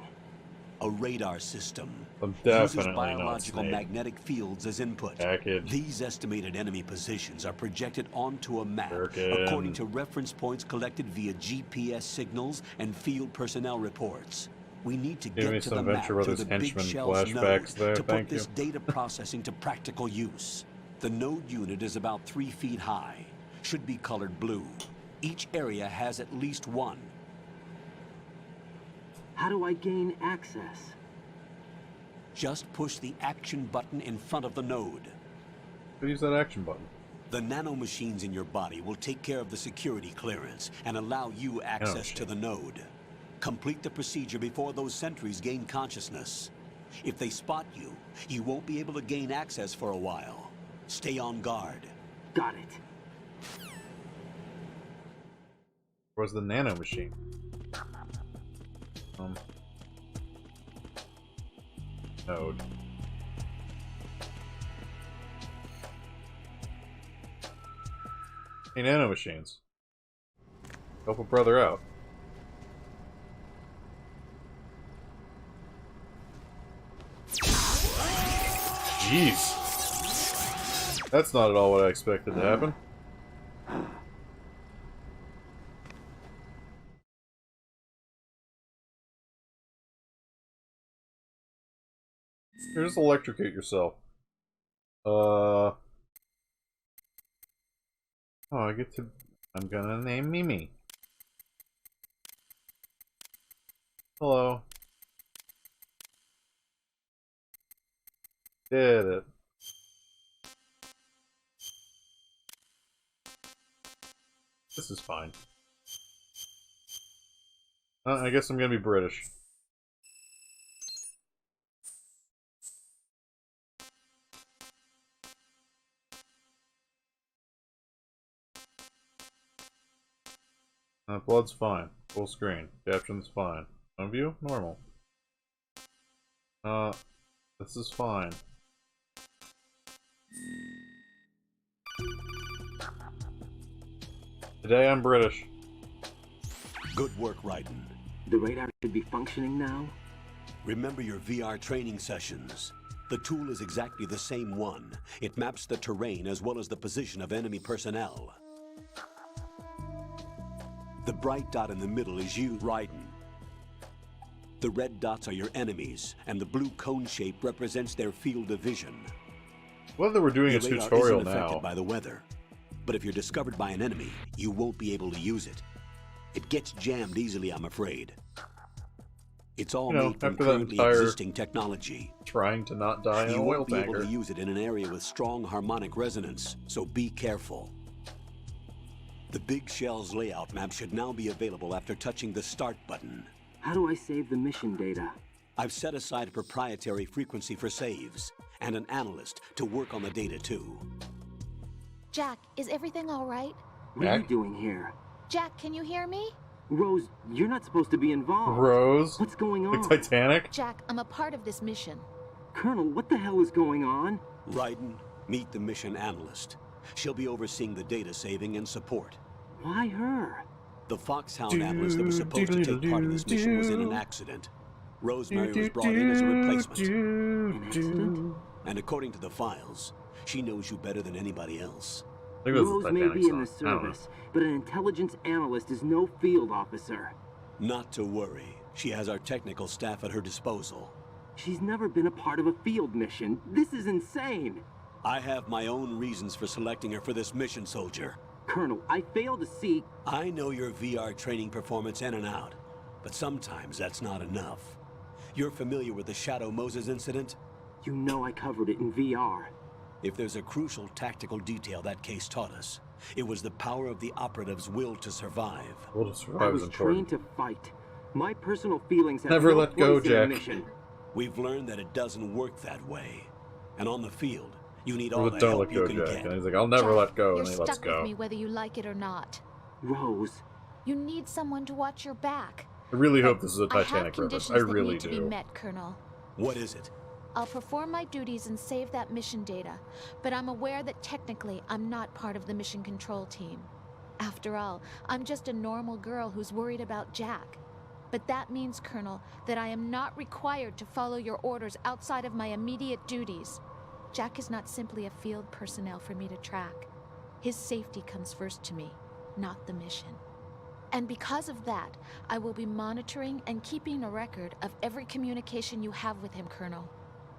A radar system. Definitely uses biological magnetic fields as input. Package. These estimated enemy positions are projected onto a map Birkin. according to reference points collected via GPS signals and field personnel reports. We need to Give me get to some the map Venture to Brothers the Big henchman Shell's node flashbacks there, to put thank this you. data processing to practical use. The node unit is about 3 feet high. Should be colored blue. Each area has at least one. How do I gain access? Just push the action button in front of the node. Use that action button. The nanomachines in your body will take care of the security clearance and allow you access to the node. Complete the procedure before those sentries gain consciousness. If they spot you, you won't be able to gain access for a while. Stay on guard. Got it. Where's the nano machine? Node. Hey, nano machines. Help a brother out. jeez. That's not at all what I expected to happen. Here, just electrocute yourself. Oh, I get to... I'm gonna name Mimi. Hello. Did it. This is fine. I guess I'm gonna be British. Blood's fine. Full screen. Caption's fine. Home view? Normal. This is fine. Today I'm British. Good work, Raiden. The radar should be functioning now? Remember your VR training sessions. The tool is exactly the same one. It maps the terrain as well as the position of enemy personnel. The bright dot in the middle is you, Raiden. The red dots are your enemies, and the blue cone shape represents their field of vision. Whether we're doing a Your radar tutorial isn't affected now. by the weather, but if you're discovered by an enemy, you won't be able to use it. It gets jammed easily, I'm afraid. It's all made from after that currently entire existing technology. Trying to not die in You an oil won't be able tanker. to use it in an area with strong harmonic resonance, so be careful. The Big Shell's layout map should now be available after touching the Start button. How do I save the mission data? I've set aside a proprietary frequency for saves, and an analyst to work on the data too. Jack, is everything all right? What are you doing here? Jack, can you hear me? Rose, you're not supposed to be involved. Rose? What's going on? Like Titanic? Jack, I'm a part of this mission. Colonel, what the hell is going on? Raiden, meet the mission analyst. She'll be overseeing the data saving and support. Why her? The Foxhound analyst that was supposed to take part in this mission was in an accident. Rosemary was brought in as a replacement. An accident? And according to the files, she knows you better than anybody else. Rose may be in the service, but an intelligence analyst is no field officer. Not to worry. She has our technical staff at her disposal. She's never been a part of a field mission. This is insane. I have my own reasons for selecting her for this mission, soldier. Colonel, I fail to see... I know your VR training performance in and out, but sometimes that's not enough. You're familiar with the Shadow Moses incident? You know I covered it in VR. If there's a crucial tactical detail that case taught us, it was the power of the operative's will to survive. Will to survive I is was important. trained to fight. My personal feelings have Never no let go, place in a Jack. mission. We've learned that it doesn't work that way. And on the field, you need Or all the the don't help let you go, can Jack. get. And he's like, I'll never Jack, let go, you're and he lets stuck go. with me whether you like it or not. Rose. You need someone to watch your back. I really hope this is a I have Titanic reference. conditions I that really need to be do. met, Colonel. What is it? I'll perform my duties and save that mission data, but I'm aware that technically I'm not part of the mission control team. After all, I'm just a normal girl who's worried about Jack. But that means, Colonel, that I am not required to follow your orders outside of my immediate duties. Jack is not simply a field personnel for me to track. His safety comes first to me, not the mission. And because of that, I will be monitoring and keeping a record of every communication you have with him, Colonel.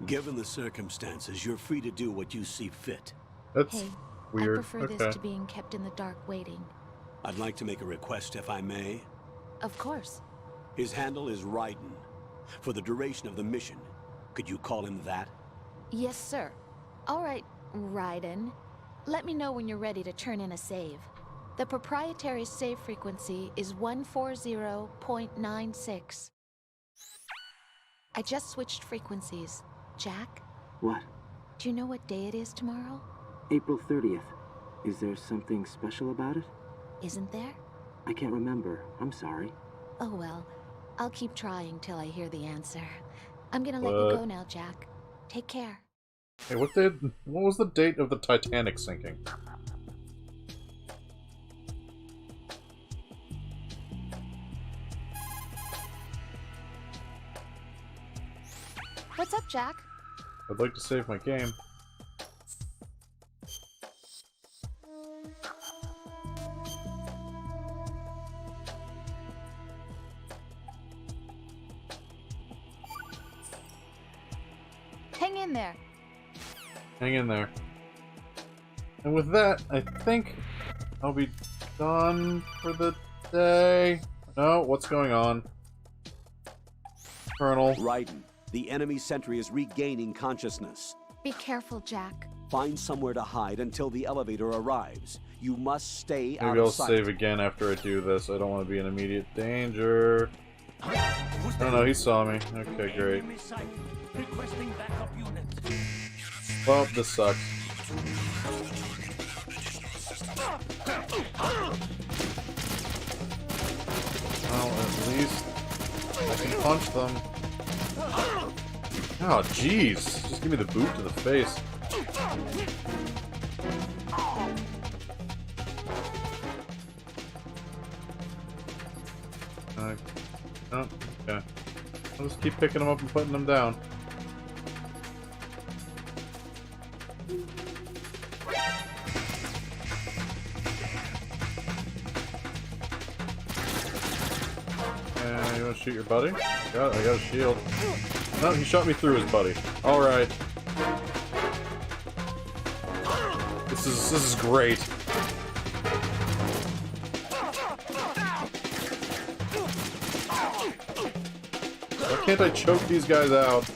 Given the circumstances, you're free to do what you see fit. That's Hey, weird. I prefer this to being kept in the dark waiting. I'd like to make a request, if I may. Of course. His handle is Raiden. For the duration of the mission, could you call him that? Yes, sir. All right, Raiden. Let me know when you're ready to turn in a save. The proprietary save frequency is 140.96. I just switched frequencies. Jack, What? do you know what day it is tomorrow? April 30th. Is there something special about it? Isn't there? I can't remember. I'm sorry. Oh well, I'll keep trying till I hear the answer. I'm gonna let you go now, Jack. Take care. Hey, what was the date of the Titanic sinking? What's up, Jack? I'd like to save my game. Hang in there. Hang in there. And with that, I think I'll be done for the day. No, what's going on? Colonel. Raiden, the enemy sentry is regaining consciousness. Be careful, Jack. Find somewhere to hide until the elevator arrives. You must stay out Maybe I'll of sight. save again after I do this. I don't want to be in immediate danger. Oh no, he saw me. Okay, great. Well, this sucks. Well, at least I can punch them. Oh, jeez. Just give me the boot to the face. Oh, okay. I'll just keep picking them up and putting them down. You wanna shoot your buddy? I got a shield. No, he shot me through his buddy. Alright. This is great. Why can't I choke these guys out?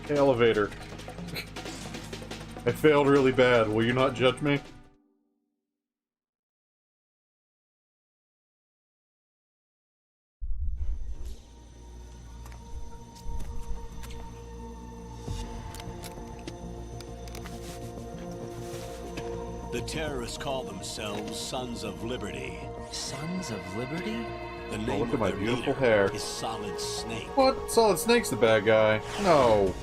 Elevator. I failed really bad. Will you not judge me? The terrorists call themselves Sons of Liberty. Sons of Liberty? The Oh, name look at of my their beautiful leader hair. is Solid Snake. What? Solid Snake's the bad guy. No.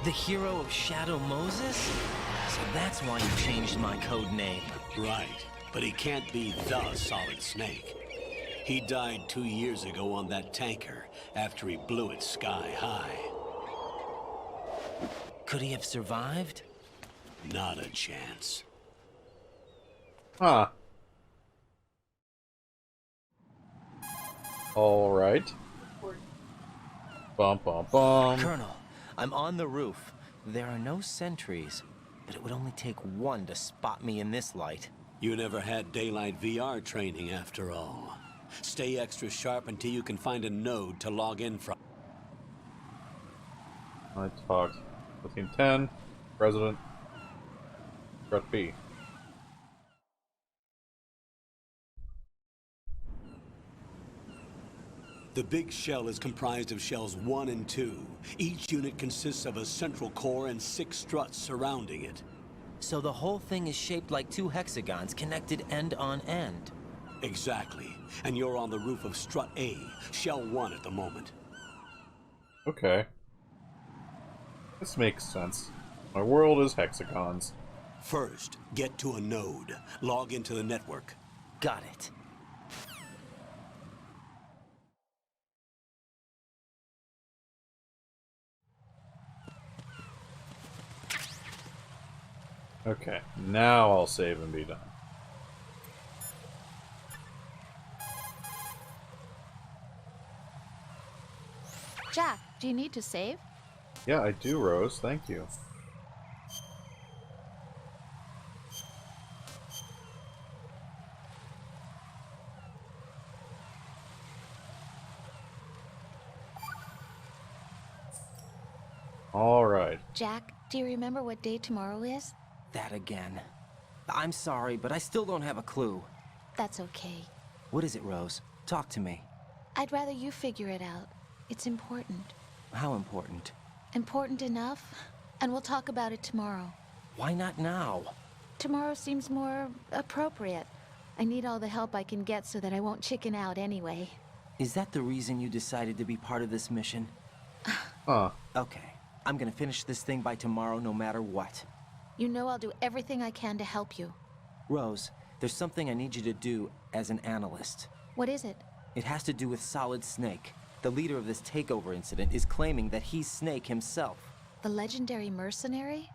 The hero of Shadow Moses? So that's why you changed my code name. Right, but he can't be the Solid Snake. He died 2 years ago on that tanker after he blew it sky high. Could he have survived? Not a chance. Huh. Alright. Bum bum bum. Colonel, I'm on the roof. There are no sentries, but it would only take one to spot me in this light. You never had daylight VR training after all. Stay extra sharp until you can find a node to log in from. I talked. 1510. President. Threat B. The big shell is comprised of shells 1 and 2. Each unit consists of a central core and 6 struts surrounding it. So the whole thing is shaped like 2 hexagons connected end on end. Exactly. And you're on the roof of strut A, shell 1 at the moment. Okay. This makes sense. My world is hexagons. First, get to a node. Log into the network. Got it. Okay, now I'll save and be done. Jack, do you need to save? Yeah, I do, Rose. Thank you. Alright. Jack, do you remember what day tomorrow is? That again. I'm sorry, but I still don't have a clue. That's okay. What is it, Rose? Talk to me. I'd rather you figure it out. It's important. How important? Important enough? And we'll talk about it tomorrow. Why not now? Tomorrow seems more appropriate. I need all the help I can get so that I won't chicken out anyway. Is that the reason you decided to be part of this mission? Huh. Okay. I'm gonna finish this thing by tomorrow no matter what. You know I'll do everything I can to help you. Rose, There's something I need you to do as an analyst. What is it? It has to do with Solid Snake. The leader of this takeover incident is claiming that he's Snake himself. The legendary mercenary?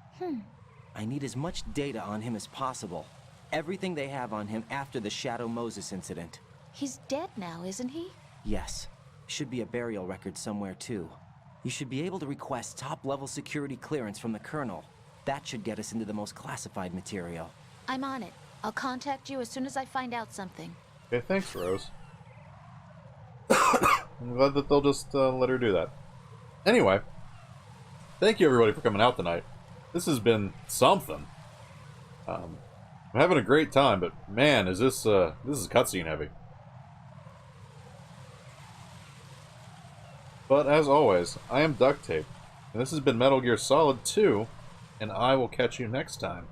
I need as much data on him as possible. Everything they have on him after the Shadow Moses incident. He's dead now, isn't he? Yes. Should be a burial record somewhere, too. You should be able to request top-level security clearance from the Colonel. That should get us into the most classified material. I'm on it. I'll contact you as soon as I find out something. Okay, thanks, Rose. I'm glad that they'll just let her do that. Anyway, thank you everybody for coming out tonight. This has been something. I'm having a great time, but man, is this is cutscene heavy. But as always, I am Ductape, and this has been Metal Gear Solid 2, and I will catch you next time.